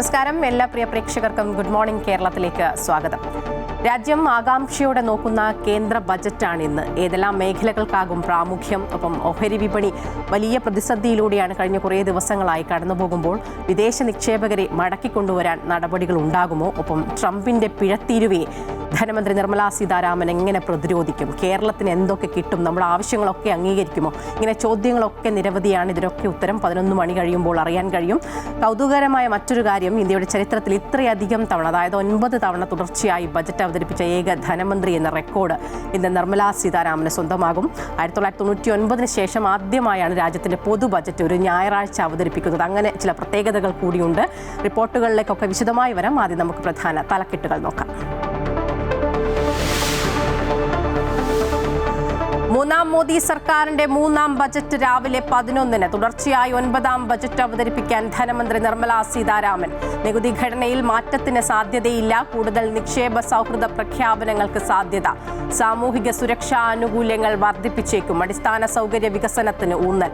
നമസ്കാരം. എല്ലാ പ്രിയ പ്രേക്ഷകർക്കും ഗുഡ് മോർണിംഗ് കേരളത്തിലേക്ക് സ്വാഗതം. രാജ്യം ആകാംക്ഷയോടെ നോക്കുന്ന കേന്ദ്ര ബജറ്റാണ് ഇന്ന്. ഏതെല്ലാം മേഖലകൾക്കാകും പ്രാമുഖ്യം? ഒപ്പം ഓഹരി വിപണി വലിയ പ്രതിസന്ധിയിലൂടെയാണ് കഴിഞ്ഞ കുറേ ദിവസങ്ങളായി കടന്നുപോകുമ്പോൾ വിദേശ നിക്ഷേപകരെ മടക്കിക്കൊണ്ടുവരാൻ നടപടികൾ ഉണ്ടാകുമോ? ഒപ്പം ട്രംപിന്റെ പിഴത്തീരുവയെ ധനമന്ത്രി നിർമ്മലാ സീതാരാമൻ എങ്ങനെ പ്രതിരോധിക്കും? കേരളത്തിന് എന്തൊക്കെ കിട്ടും? നമ്മുടെ ആവശ്യങ്ങളൊക്കെ അംഗീകരിക്കുമോ? ഇങ്ങനെ ചോദ്യങ്ങളൊക്കെ നിരവധിയാണ്. ഇതിനൊക്കെ ഉത്തരം 11 മണി കഴിയുമ്പോൾ അറിയാൻ കഴിയും. കൗതുകകരമായ മറ്റൊരു കാര്യം, ഇന്ത്യയുടെ ചരിത്രത്തിൽ ഇത്രയധികം തവണ, അതായത് 9 തവണ തുടർച്ചയായി ബജറ്റ് അവതരിപ്പിച്ച ഏക ധനമന്ത്രി എന്ന റെക്കോർഡ് ഇന്ന് നിർമ്മലാ സീതാരാമന് സ്വന്തമാകും. 1999 ശേഷം ആദ്യമായാണ് രാജ്യത്തിന്റെ പൊതു ബജറ്റ് ഒരു ഞായറാഴ്ച അവതരിപ്പിക്കുന്നത്. അങ്ങനെ ചില പ്രത്യേകതകൾ കൂടിയുണ്ട്. റിപ്പോർട്ടുകളിലേക്കൊക്കെ വിശദമായി വരാം. ആദ്യം നമുക്ക് പ്രധാന തലക്കെട്ടുകൾ നോക്കാം. മൂന്നാം മോദി സർക്കാരിന്റെ മൂന്നാം ബജറ്റ് രാവിലെ 11-ന്. തുടർച്ചയായി 9ാം ബജറ്റ് അവതരിപ്പിക്കാൻ ധനമന്ത്രി നിർമ്മലാ സീതാരാമൻ. നികുതി ഘടനയിൽ മാറ്റത്തിന് സാധ്യതയില്ല. കൂടുതൽ നിക്ഷേപ സൗഹൃദ പ്രഖ്യാപനങ്ങൾക്ക് സാധ്യത. സാമൂഹിക സുരക്ഷാ ആനുകൂല്യങ്ങൾ വർദ്ധിപ്പിച്ചേക്കും. അടിസ്ഥാന സൗകര്യ വികസനത്തിന് ഊന്നൽ.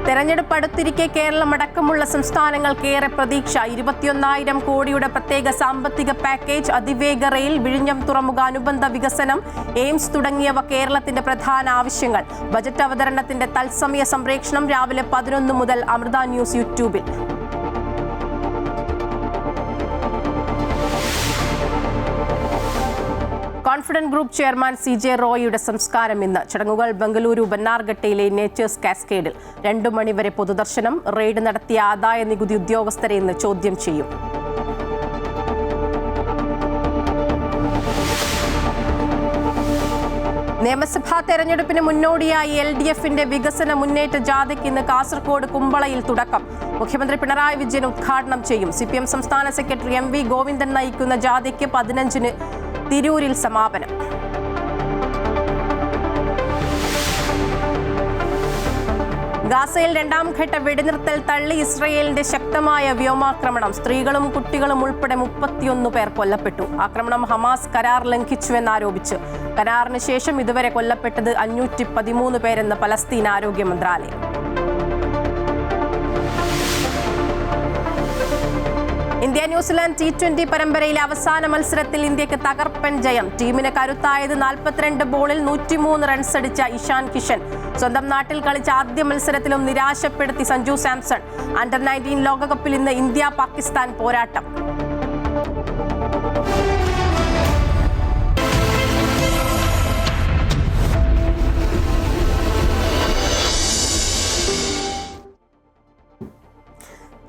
തെരഞ്ഞെടുപ്പ് അടുത്തിരിക്കെ കേരളം അടക്കമുള്ള സംസ്ഥാനങ്ങൾക്കേറെ പ്രതീക്ഷ. 21,000 കോടിയുടെ പ്രത്യേക സാമ്പത്തിക പാക്കേജ്, അതിവേഗ റെയിൽ, വിഴിഞ്ഞം തുറമുഖ അനുബന്ധ വികസനം, എയിംസ് തുടങ്ങിയവ കേരളത്തിന്റെ പ്രധാന ആവശ്യങ്ങൾ. ബജറ്റ് അവതരണത്തിന്റെ തത്സമയ സംപ്രേഷണം രാവിലെ 11 മുതൽ അമൃത ന്യൂസ് യൂട്യൂബിൽ. കോൺഫിഡന്റ് ഗ്രൂപ്പ് ചെയർമാൻ CJ റോയിയുടെ സംസ്കാരം ഇന്ന്. ചടങ്ങുകൾ ബംഗളൂരു ബന്നാർഘട്ടയിലെ നേച്ചേഴ്സ് കാസ്കേഡിൽ. 2 മണിവരെ പൊതുദർശനം. റെയ്ഡ് നടത്തിയ ആദായ നികുതി ഉദ്യോഗസ്ഥരെ ഇന്ന് ചോദ്യം ചെയ്യും. നിയമസഭാ തെരഞ്ഞെടുപ്പിന് മുന്നോടിയായി LDFന്റെ വികസന മുന്നേറ്റ ജാഥയ്ക്ക് ഇന്ന് കാസർഗോഡ് കുമ്പളയിൽ തുടക്കം. മുഖ്യമന്ത്രി പിണറായി വിജയൻ ഉദ്ഘാടനം ചെയ്യും. CPM സംസ്ഥാന സെക്രട്ടറി MV ഗോവിന്ദൻ നയിക്കുന്ന ജാഥയ്ക്ക് 15-ന് തിരൂരിൽ സമാപനം. ഗാസയിൽ 2ാം ഘട്ട വെടിനിർത്തൽ തള്ളി ഇസ്രയേലിന്റെ ശക്തമായ വ്യോമാക്രമണം. സ്ത്രീകളും കുട്ടികളും ഉൾപ്പെടെ 31 പേർ കൊല്ലപ്പെട്ടു. ആക്രമണം ഹമാസ് കരാർ ലംഘിച്ചുവെന്നാരോപിച്ച്. കരാറിന് ശേഷം ഇതുവരെ കൊല്ലപ്പെട്ടത് 513 പേരെന്ന് പലസ്തീൻ ആരോഗ്യ മന്ത്രാലയം. ഇന്ത്യ ന്യൂസിലാൻഡ് T20 പരമ്പരയിലെ അവസാന മത്സരത്തിൽ ഇന്ത്യക്ക് തകർപ്പൻ ജയം. ടീമിന് കരുത്തായത് 42 ബോളിൽ 103 റൺസടിച്ച ഇഷാൻ കിഷൻ. സ്വന്തം നാട്ടിൽ കളിച്ച ആദ്യ മത്സരത്തിലും നിരാശപ്പെടുത്തി സഞ്ജു സാംസൺ. അണ്ടർ-19 ലോകകപ്പിൽ ഇന്ന് ഇന്ത്യ പാകിസ്ഥാൻ പോരാട്ടം.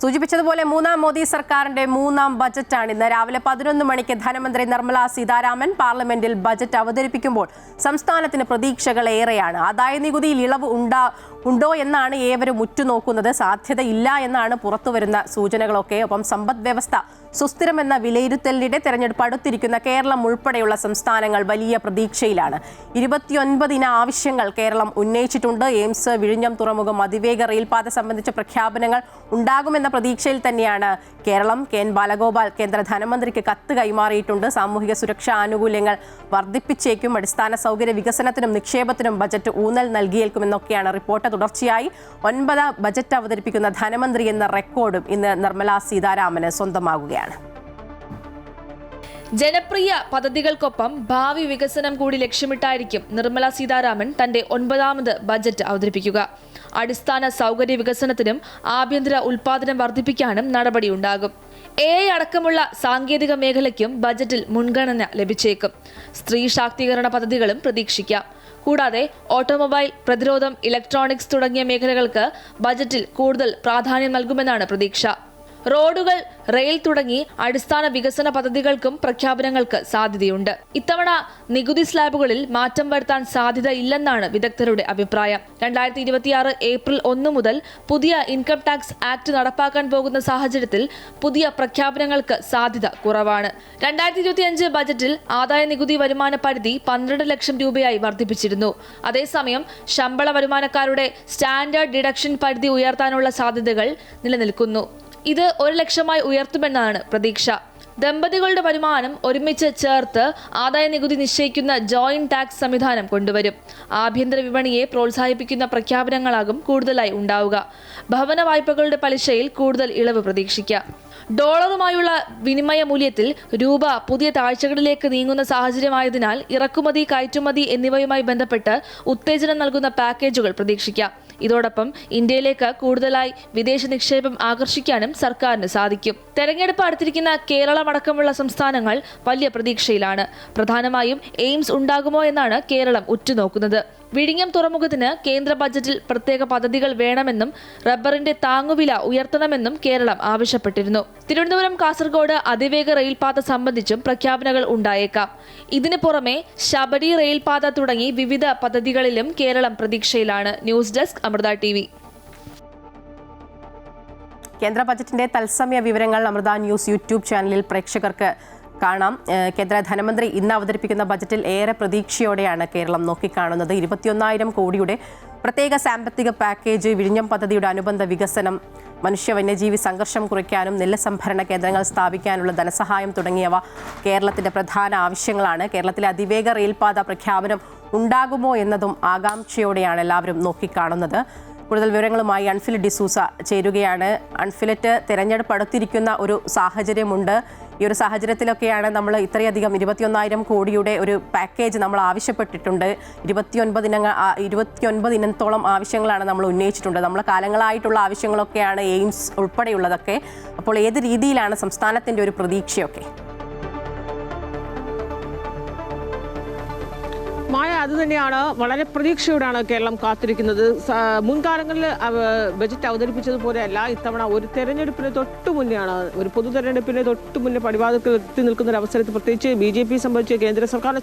സൂചിപ്പിച്ചതുപോലെ മൂന്നാം മോദി സർക്കാരിന്റെ മൂന്നാം ബജറ്റാണ് ഇന്ന്. രാവിലെ 11 മണിക്ക് ധനമന്ത്രി നിർമ്മലാ സീതാരാമൻ പാർലമെന്റിൽ ബജറ്റ് അവതരിപ്പിക്കുമ്പോൾ സംസ്ഥാനത്തിന് പ്രതീക്ഷകൾ ഏറെയാണ്. ആദായ നികുതിയിൽ ഇളവ് ഉണ്ടോ എന്നാണ് ഏവരും ഉറ്റുനോക്കുന്നത്. സാധ്യതയില്ല എന്നാണ് പുറത്തുവരുന്ന സൂചനകളൊക്കെ. ഒപ്പം സമ്പദ് വ്യവസ്ഥ സുസ്ഥിരമെന്ന വിലയിരുത്തലിനിടെ തെരഞ്ഞെടുപ്പ് അടുത്തിരിക്കുന്ന കേരളം ഉൾപ്പെടെയുള്ള സംസ്ഥാനങ്ങൾ വലിയ പ്രതീക്ഷയിലാണ്. 29 ഇന ആവശ്യങ്ങൾ കേരളം ഉന്നയിച്ചിട്ടുണ്ട്. എയിംസ്, വിഴിഞ്ഞം തുറമുഖം, അതിവേഗ റെയിൽപാത സംബന്ധിച്ച പ്രഖ്യാപനങ്ങൾ ഉണ്ടാകുമെന്ന പ്രതീക്ഷയിൽ തന്നെയാണ് കേരളം. KN ബാലഗോപാൽ കേന്ദ്ര ധനമന്ത്രിക്ക് കത്ത് കൈമാറിയിട്ടുണ്ട്. സാമൂഹിക സുരക്ഷാ ആനുകൂല്യങ്ങൾ വർദ്ധിപ്പിച്ചേക്കും. അടിസ്ഥാന സൗകര്യ വികസനത്തിനും നിക്ഷേപത്തിനും ബജറ്റ് ഊന്നൽ നൽകിയേക്കുമെന്നൊക്കെയാണ് റിപ്പോർട്ട്. തുടർച്ചയായി 9ാം ബജറ്റ് അവതരിപ്പിക്കുന്ന ധനമന്ത്രി എന്ന റെക്കോർഡും ഇന്ന് നിർമ്മലാ സീതാരാമന് സ്വന്തമാകുകയാണ്. ജനപ്രിയ പദ്ധതികൾക്കൊപ്പം ഭാവി വികസനം കൂടി ലക്ഷ്യമിട്ടായിരിക്കും നിർമ്മലാ സീതാരാമൻ തന്റെ 9ാമത് ബജറ്റ് അവതരിപ്പിക്കുക. അടിസ്ഥാന സൗകര്യ വികസനത്തിനും ആഭ്യന്തര ഉൽപാദനം വർദ്ധിപ്പിക്കാനും നടപടിയുണ്ടാകും. AI അടക്കമുള്ള സാങ്കേതിക മേഖലയ്ക്കും ബജറ്റിൽ മുൻഗണന ലഭിച്ചേക്കും. സ്ത്രീ ശാക്തീകരണ പദ്ധതികളും പ്രതീക്ഷിക്കാം. കൂടാതെ ഓട്ടോമൊബൈൽ, പ്രതിരോധം, ഇലക്ട്രോണിക്സ് തുടങ്ങിയ മേഖലകൾക്ക് ബജറ്റിൽ കൂടുതൽ പ്രാധാന്യം നൽകുമെന്നാണ് പ്രതീക്ഷ. റോഡുകൾ, റെയിൽ തുടങ്ങി അടിസ്ഥാന വികസന പദ്ധതികൾക്കും പ്രഖ്യാപനങ്ങൾക്ക് സാധ്യതയുണ്ട്. ഇത്തവണ നികുതി സ്ലാബുകളിൽ മാറ്റം വരുത്താൻ സാധ്യതയില്ലെന്നാണ് വിദഗ്ധരുടെ അഭിപ്രായം. 2026 ഏപ്രിൽ 1 മുതൽ പുതിയ ഇൻകം ടാക്സ് ആക്ട് നടപ്പാക്കാൻ പോകുന്ന സാഹചര്യത്തിൽ പുതിയ പ്രഖ്യാപനങ്ങൾക്ക് സാധ്യത കുറവാണ്. 2025 ബജറ്റിൽ ആദായ നികുതി വരുമാന പരിധി 12 ലക്ഷം രൂപയായി വർദ്ധിപ്പിച്ചിരുന്നു. അതേസമയം ശമ്പള വരുമാനക്കാരുടെ സ്റ്റാൻഡേർഡ് ഡിഡക്ഷൻ പരിധി ഉയർത്താനുള്ള സാധ്യതകൾ നിലനിൽക്കുന്നു. ഇത് 1 ലക്ഷമായി ഉയർത്തുമെന്നാണ് പ്രതീക്ഷ. ദമ്പതികളുടെ വരുമാനം ഒരുമിച്ച് ചേർത്ത് ആദായ നികുതി നിശ്ചയിക്കുന്ന ജോയിന്റ് ടാക്സ് സംവിധാനം കൊണ്ടുവരും. ആഭ്യന്തര വിപണിയെ പ്രോത്സാഹിപ്പിക്കുന്ന പ്രഖ്യാപനങ്ങളാകും കൂടുതലായി ഉണ്ടാവുക. ഭവന വായ്പകളുടെ പലിശയിൽ കൂടുതൽ ഇളവ് പ്രതീക്ഷിക്കാം. ഡോളറുമായുള്ള വിനിമയ മൂല്യത്തിൽ രൂപ പുതിയ താഴ്ചകളിലേക്ക് നീങ്ങുന്ന സാഹചര്യമായതിനാൽ ഇറക്കുമതി, കയറ്റുമതി എന്നിവയുമായി ബന്ധപ്പെട്ട് ഉത്തേജനം നൽകുന്ന പാക്കേജുകൾ പ്രതീക്ഷിക്കാം. ഇതോടൊപ്പം ഇന്ത്യയിലേക്ക് കൂടുതലായി വിദേശ നിക്ഷേപം ആകർഷിക്കാനും സർക്കാരിന് സാധിക്കും. തെരഞ്ഞെടുപ്പ് അടുത്തിരിക്കുന്ന കേരളമടക്കമുള്ള സംസ്ഥാനങ്ങൾ വലിയ പ്രതീക്ഷയിലാണ്. പ്രധാനമായും എയിംസ് ഉണ്ടാകുമോ എന്നാണ് കേരളം ഉറ്റുനോക്കുന്നത്. വിഴിഞ്ഞം തുറമുഖത്തിന് കേന്ദ്ര ബജറ്റിൽ പ്രത്യേക പദ്ധതികൾ വേണമെന്നും റബ്ബറിന്റെ താങ്ങുവില ഉയർത്തണമെന്നും കേരളം ആവശ്യപ്പെട്ടിരുന്നു. തിരുവനന്തപുരം കാസർഗോഡ് അതിവേഗ റെയിൽപാത സംബന്ധിച്ചും പ്രഖ്യാപനങ്ങൾ ഉണ്ടായേക്കാം. ഇതിനു പുറമെ ശബരി റെയിൽപാത തുടങ്ങി വിവിധ പദ്ധതികളിലും കേരളം പ്രതീക്ഷയിലാണ്. News desk Amrita TV. കേന്ദ്ര ബജറ്റിന്റെ തത്സമയ വിവരങ്ങൾ അമൃത ന്യൂസ് യൂട്യൂബ് ചാനലിൽ പ്രേക്ഷകർക്ക് കാണാം. കേന്ദ്ര ധനമന്ത്രി ഇന്ന് അവതരിപ്പിക്കുന്ന ബജറ്റിൽ ഏറെ പ്രതീക്ഷയോടെയാണ് കേരളം നോക്കിക്കാണുന്നത്. 21,000 കോടിയുടെ പ്രത്യേക സാമ്പത്തിക പാക്കേജ്, വിഴിഞ്ഞം പദ്ധതിയുടെ അനുബന്ധ വികസനം, മനുഷ്യ വന്യജീവി സംഘർഷം കുറയ്ക്കാനും നെല്ല് സംഭരണ കേന്ദ്രങ്ങൾ സ്ഥാപിക്കാനുള്ള ധനസഹായം തുടങ്ങിയവ കേരളത്തിന്റെ പ്രധാന ആവശ്യങ്ങളാണ്. കേരളത്തിലെ അതിവേഗ റെയിൽപാത പ്രഖ്യാപനം ഉണ്ടാകുമോ എന്നതും ആകാംക്ഷയോടെയാണ് എല്ലാവരും നോക്കിക്കാണുന്നത്. കൂടുതൽ വിവരങ്ങളുമായി അൺഫിലറ്റ് ഡിസൂസ ചേരുകയാണ്. അൺഫിലറ്റ്, തെരഞ്ഞെടുപ്പ് അടുത്തിരിക്കുന്ന ഒരു സാഹചര്യമുണ്ട്. ഈ ഒരു സാഹചര്യത്തിലൊക്കെയാണ് നമ്മൾ ഇത്രയധികം 21,000 കോടിയുടെ ഒരു പാക്കേജ് നമ്മൾ ആവശ്യപ്പെട്ടിട്ടുണ്ട്. 29 ഇനത്തോളം ആവശ്യങ്ങളാണ് നമ്മൾ ഉന്നയിച്ചിട്ടുണ്ട്. നമ്മൾ കാലങ്ങളായിട്ടുള്ള ആവശ്യങ്ങളൊക്കെയാണ്, എയിംസ് ഉൾപ്പെടെയുള്ളതൊക്കെ. അപ്പോൾ ഏത് രീതിയിലാണ് സംസ്ഥാനത്തിൻ്റെ ഒരു പ്രതീക്ഷയൊക്കെ? മായ, അതുതന്നെയാണ്. വളരെ പ്രതീക്ഷയോടാണ് കേരളം കാത്തിരിക്കുന്നത്. മുൻകാലങ്ങളിൽ ബജറ്റ് അവതരിപ്പിച്ചതുപോലെയല്ല ഇത്തവണ. ഒരു തെരഞ്ഞെടുപ്പിന് തൊട്ടു മുന്നെയാണ്, ഒരു പൊതു തെരഞ്ഞെടുപ്പിന് തൊട്ടു മുന്നേ പടിവാതിൽക്കൽ എത്തി നിൽക്കുന്ന ഒരു അവസരത്തിൽ, പ്രത്യേകിച്ച് BJP സംബന്ധിച്ച്, കേന്ദ്ര സർക്കാരിനെ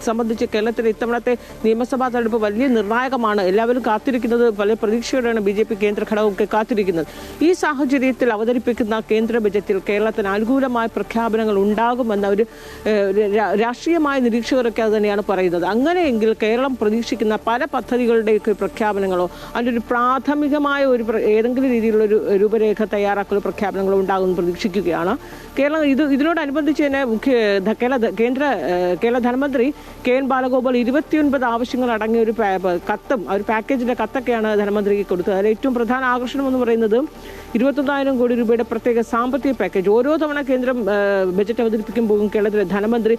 സംബന്ധിച്ച് കേരളത്തിലെ ഇത്തവണത്തെ നിയമസഭാ തെരഞ്ഞെടുപ്പ് വലിയ നിർണായകമാണ്. എല്ലാവരും കാത്തിരിക്കുന്നത്, വലിയ പ്രതീക്ഷയോടെയാണ് BJP കേന്ദ്ര ഘടകമൊക്കെ കാത്തിരിക്കുന്നത്. ഈ സാഹചര്യത്തിൽ അവതരിപ്പിക്കുന്ന കേന്ദ്ര ബജറ്റിൽ കേരളത്തിന് അനുകൂലമായ പ്രഖ്യാപനങ്ങൾ ഉണ്ടാകുമെന്ന ഒരു രാഷ്ട്രീയമായ നിരീക്ഷകരൊക്കെ അത് തന്നെയാണ് പറയുന്നത്. അങ്ങനെയെങ്കിൽ കേരളം പ്രതീക്ഷിക്കുന്ന പല പദ്ധതികളുടെയൊക്കെ പ്രഖ്യാപനങ്ങളോ അതിൻ്റെ ഒരു പ്രാഥമികമായ ഒരു ഏതെങ്കിലും രീതിയിലുള്ള ഒരു രൂപരേഖ തയ്യാറാക്കുന്ന പ്രഖ്യാപനങ്ങളോ ഉണ്ടാകുമെന്ന് പ്രതീക്ഷിക്കുകയാണ്. കേരളം ഇതിനോടനുബന്ധിച്ച് തന്നെ കേരള ധനമന്ത്രി KN ബാലഗോപാൽ 29 ആവശ്യങ്ങൾ അടങ്ങിയ ഒരു കത്തും, ഒരു പാക്കേജിന്റെ കത്തൊക്കെയാണ് ധനമന്ത്രിക്ക് കൊടുത്തത്. അതിൽ ഏറ്റവും പ്രധാന ആകർഷണം എന്ന് പറയുന്നത് 21,000 കോടി രൂപയുടെ പ്രത്യേക സാമ്പത്തിക പാക്കേജ്. ഓരോ തവണ കേന്ദ്രം ബജറ്റ് അവതരിപ്പിക്കുമ്പോഴും കേരളത്തിലെ ധനമന്ത്രി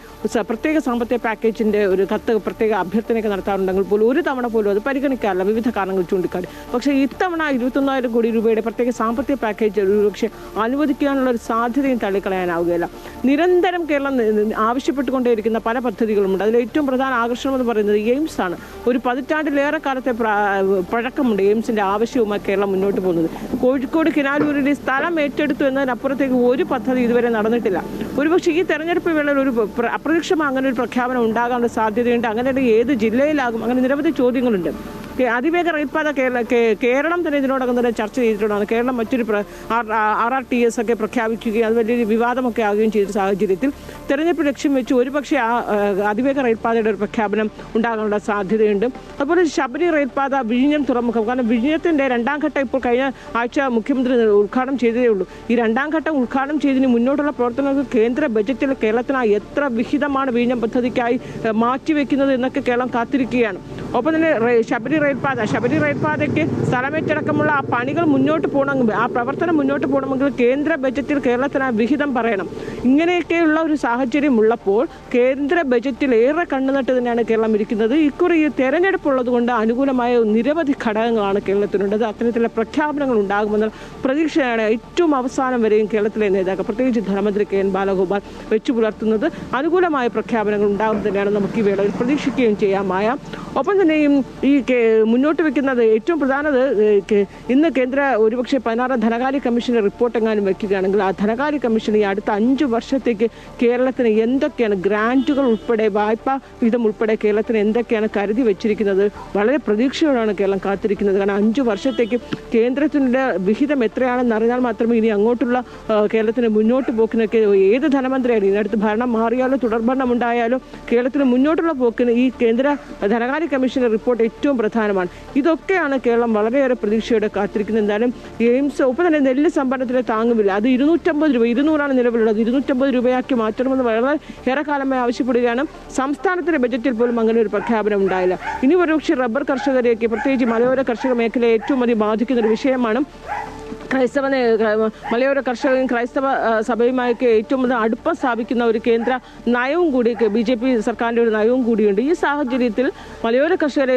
പ്രത്യേക സാമ്പത്തിക പാക്കേജിന്റെ ഒരു കത്ത്, പ്രത്യേക അഭ്യർത്ഥനയൊക്കെ നടത്താറുണ്ടെങ്കിൽ പോലും ഒരു തവണ പോലും അത് പരിഗണിക്കാറില്ല, വിവിധ കാരണങ്ങൾ ചൂണ്ടിക്കാട്ടി. പക്ഷേ ഇത്തവണ 21,000 കോടി രൂപയുടെ പ്രത്യേക സാമ്പത്തിക പാക്കേജ് ഒരുപക്ഷെ അനുവദിക്കാനുള്ള ഒരു സാധ്യതയും തള്ളിക്കളയാനാവുകയില്ല. നിരന്തരം കേരളം ആവശ്യപ്പെട്ടുകൊണ്ടേയിരിക്കുന്ന പല പദ്ധതികളുമുണ്ട്. അതിൽ ഏറ്റവും പ്രധാന ആകർഷണം എന്ന് പറയുന്നത് എയിംസ് ആണ്. ഒരു 10 കാലത്തെ പഴക്കമുണ്ട് എയിംസിന്റെ ആവശ്യവുമായി കേരളം മുന്നോട്ട് പോകുന്നത്. കോഴിക്കോട് കിനാലൂരിലെ സ്ഥലം ഏറ്റെടുത്തു എന്നതിനപ്പുറത്തേക്ക് ഒരു പദ്ധതി ഇതുവരെ നടന്നിട്ടില്ല. ഒരുപക്ഷെ ഈ തെരഞ്ഞെടുപ്പ് വേളയിൽ ഒരു അപ്രതീക്ഷിതമായ അങ്ങനെ ഒരു പ്രഖ്യാപനം ഉണ്ടാകാനുള്ള സാധ്യതയുണ്ട്. അങ്ങനെ ഏത് ജില്ലയിലാകും, അങ്ങനെ നിരവധി ചോദ്യങ്ങളുണ്ട്. അതിവേഗ റെയിൽപാത കേരളം തന്നെ ഇതിനോടകം തന്നെ ചർച്ച ചെയ്തിട്ടുള്ളതാണ്. കേരളം മറ്റൊരു RRTS ഒക്കെ പ്രഖ്യാപിക്കുകയും അത് വലിയൊരു വിവാദമൊക്കെ ആവുകയും ചെയ്ത സാഹചര്യത്തിൽ തെരഞ്ഞെടുപ്പ് ലക്ഷ്യം വെച്ച് ഒരുപക്ഷെ ആ അതിവേഗ റെയിൽപാതയുടെ ഒരു പ്രഖ്യാപനം ഉണ്ടാകാനുള്ള സാധ്യതയുണ്ട്. അതുപോലെ ശബരി റെയിൽപാത, വിഴിഞ്ഞം തുറമുഖം, കാരണം വിഴിഞ്ഞത്തിന്റെ 2ാം ഘട്ടം ഇപ്പോൾ കഴിഞ്ഞ ആഴ്ച മുഖ്യമന്ത്രി ഉദ്ഘാടനം ചെയ്തതേ ഉള്ളൂ. ഈ 2ാം ഘട്ടം ഉദ്ഘാടനം ചെയ്തതിന് മുന്നോട്ടുള്ള പ്രവർത്തനങ്ങൾക്ക് കേന്ദ്ര ബജറ്റിൽ കേരളത്തിനായി എത്ര വിഹിതമാണ് വിഴിഞ്ഞം പദ്ധതിക്കായി മാറ്റിവെക്കുന്നത് എന്നൊക്കെ കേരളം കാത്തിരിക്കുകയാണ്. ഒപ്പം തന്നെ ശബരി റെയിൽപാതയ്ക്ക് സ്ഥലമേറ്റടക്കമുള്ള ആ പണികൾ മുന്നോട്ട് പോകണമെങ്കിൽ, ആ പ്രവർത്തനം മുന്നോട്ട് പോകണമെങ്കിൽ കേന്ദ്ര ബജറ്റിൽ കേരളത്തിന് ആ വിഹിതം പറയണം. ഇങ്ങനെയൊക്കെയുള്ള ഒരു സാഹചര്യം ഉള്ളപ്പോൾ കേന്ദ്ര ബജറ്റിൽ ഏറെ കണ്ണുനട്ട് തന്നെയാണ് കേരളം ഇരിക്കുന്നത്. ഇക്കുറി ഈ തെരഞ്ഞെടുപ്പുള്ളത് കൊണ്ട് അനുകൂലമായ നിരവധി ഘടകങ്ങളാണ് കേരളത്തിനുള്ളത്. അത്തരത്തിലുള്ള പ്രഖ്യാപനങ്ങൾ ഉണ്ടാകുമെന്ന പ്രതീക്ഷയാണ് ഏറ്റവും അവസാനം വരെയും കേരളത്തിലെ നേതാക്കൾ, പ്രത്യേകിച്ച് ധനമന്ത്രി KN ബാലഗോപാൽ വെച്ചു പുലർത്തുന്നത്. അനുകൂലമായ പ്രഖ്യാപനങ്ങൾ ഉണ്ടാകും തന്നെയാണ് നമുക്ക് ഈ വേളയിൽ പ്രതീക്ഷിക്കുകയും ചെയ്യാമായ. ഒപ്പം തന്നെയും ഈ മുന്നോട്ട് വെക്കുന്നത് ഏറ്റവും പ്രധാനത്, ഇന്ന് കേന്ദ്ര ഒരുപക്ഷെ 16 ധനകാര്യ കമ്മീഷന്റെ റിപ്പോർട്ട് എങ്ങാനും വെക്കുകയാണെങ്കിൽ ആ ധനകാര്യ കമ്മീഷൻ ഈ അടുത്ത 5 വർഷത്തേക്ക് കേരളത്തിന് എന്തൊക്കെയാണ് ഗ്രാന്റുകൾ ഉൾപ്പെടെ, വായ്പാ വിഹിതം ഉൾപ്പെടെ കേരളത്തിന് എന്തൊക്കെയാണ് കരുതി വെച്ചിരിക്കുന്നത്. വളരെ പ്രതീക്ഷയോടാണ് കേരളം കാത്തിരിക്കുന്നത്. കാരണം 5 വർഷത്തേക്ക് കേന്ദ്രത്തിൻ്റെ വിഹിതം എത്രയാണെന്ന് അറിഞ്ഞാൽ മാത്രമേ ഇനി അങ്ങോട്ടുള്ള കേരളത്തിന് മുന്നോട്ട് പോക്കിനൊക്കെ ഏത് ധനമന്ത്രിയായാലും, ഇതിനടുത്ത് ഭരണം മാറിയാലോ തുടർഭരണം ഉണ്ടായാലോ കേരളത്തിന് മുന്നോട്ടുള്ള പോക്കിന് ഈ കേന്ദ്ര ധനകാര്യ കമ്മീഷന്റെ റിപ്പോർട്ട് ഏറ്റവും പ്രധാന പ്രധാനമാണ്. ഇതൊക്കെയാണ് കേരളം വളരെയേറെ പ്രതീക്ഷയോടെ കാത്തിരിക്കുന്നത്. എന്തായാലും എയിംസ് ഒപ്പം തന്നെ നെല്ല് സംഭരണത്തിലെ താങ്ങുവില്ല അത് 250 രൂപ 200 നിലവിലുള്ളത് 250 രൂപയാക്കി മാറ്റണമെന്ന് വളരെ ഏറെ കാലമായി ആവശ്യപ്പെടുകയാണ്. സംസ്ഥാനത്തിന്റെ ബജറ്റിൽ പോലും അങ്ങനെ ഒരു പ്രഖ്യാപനം ഉണ്ടായില്ല. ഇനി ഒരുപക്ഷെ റബ്ബർ കർഷകരെയൊക്കെ പ്രത്യേകിച്ച് മലയോര കർഷക മേഖലയെ ഏറ്റവും അധികം ബാധിക്കുന്ന ഒരു വിഷയമാണ്. മലയോര കർഷകരും ക്രൈസ്തവ സഭയുമായൊക്കെ ഏറ്റവും കൂടുതൽ അടുപ്പം സ്ഥാപിക്കുന്ന ഒരു കേന്ദ്ര നയവും കൂടി BJP സർക്കാരിൻ്റെ ഒരു നയവും കൂടിയുണ്ട്. ഈ സാഹചര്യത്തിൽ മലയോര കർഷകരെ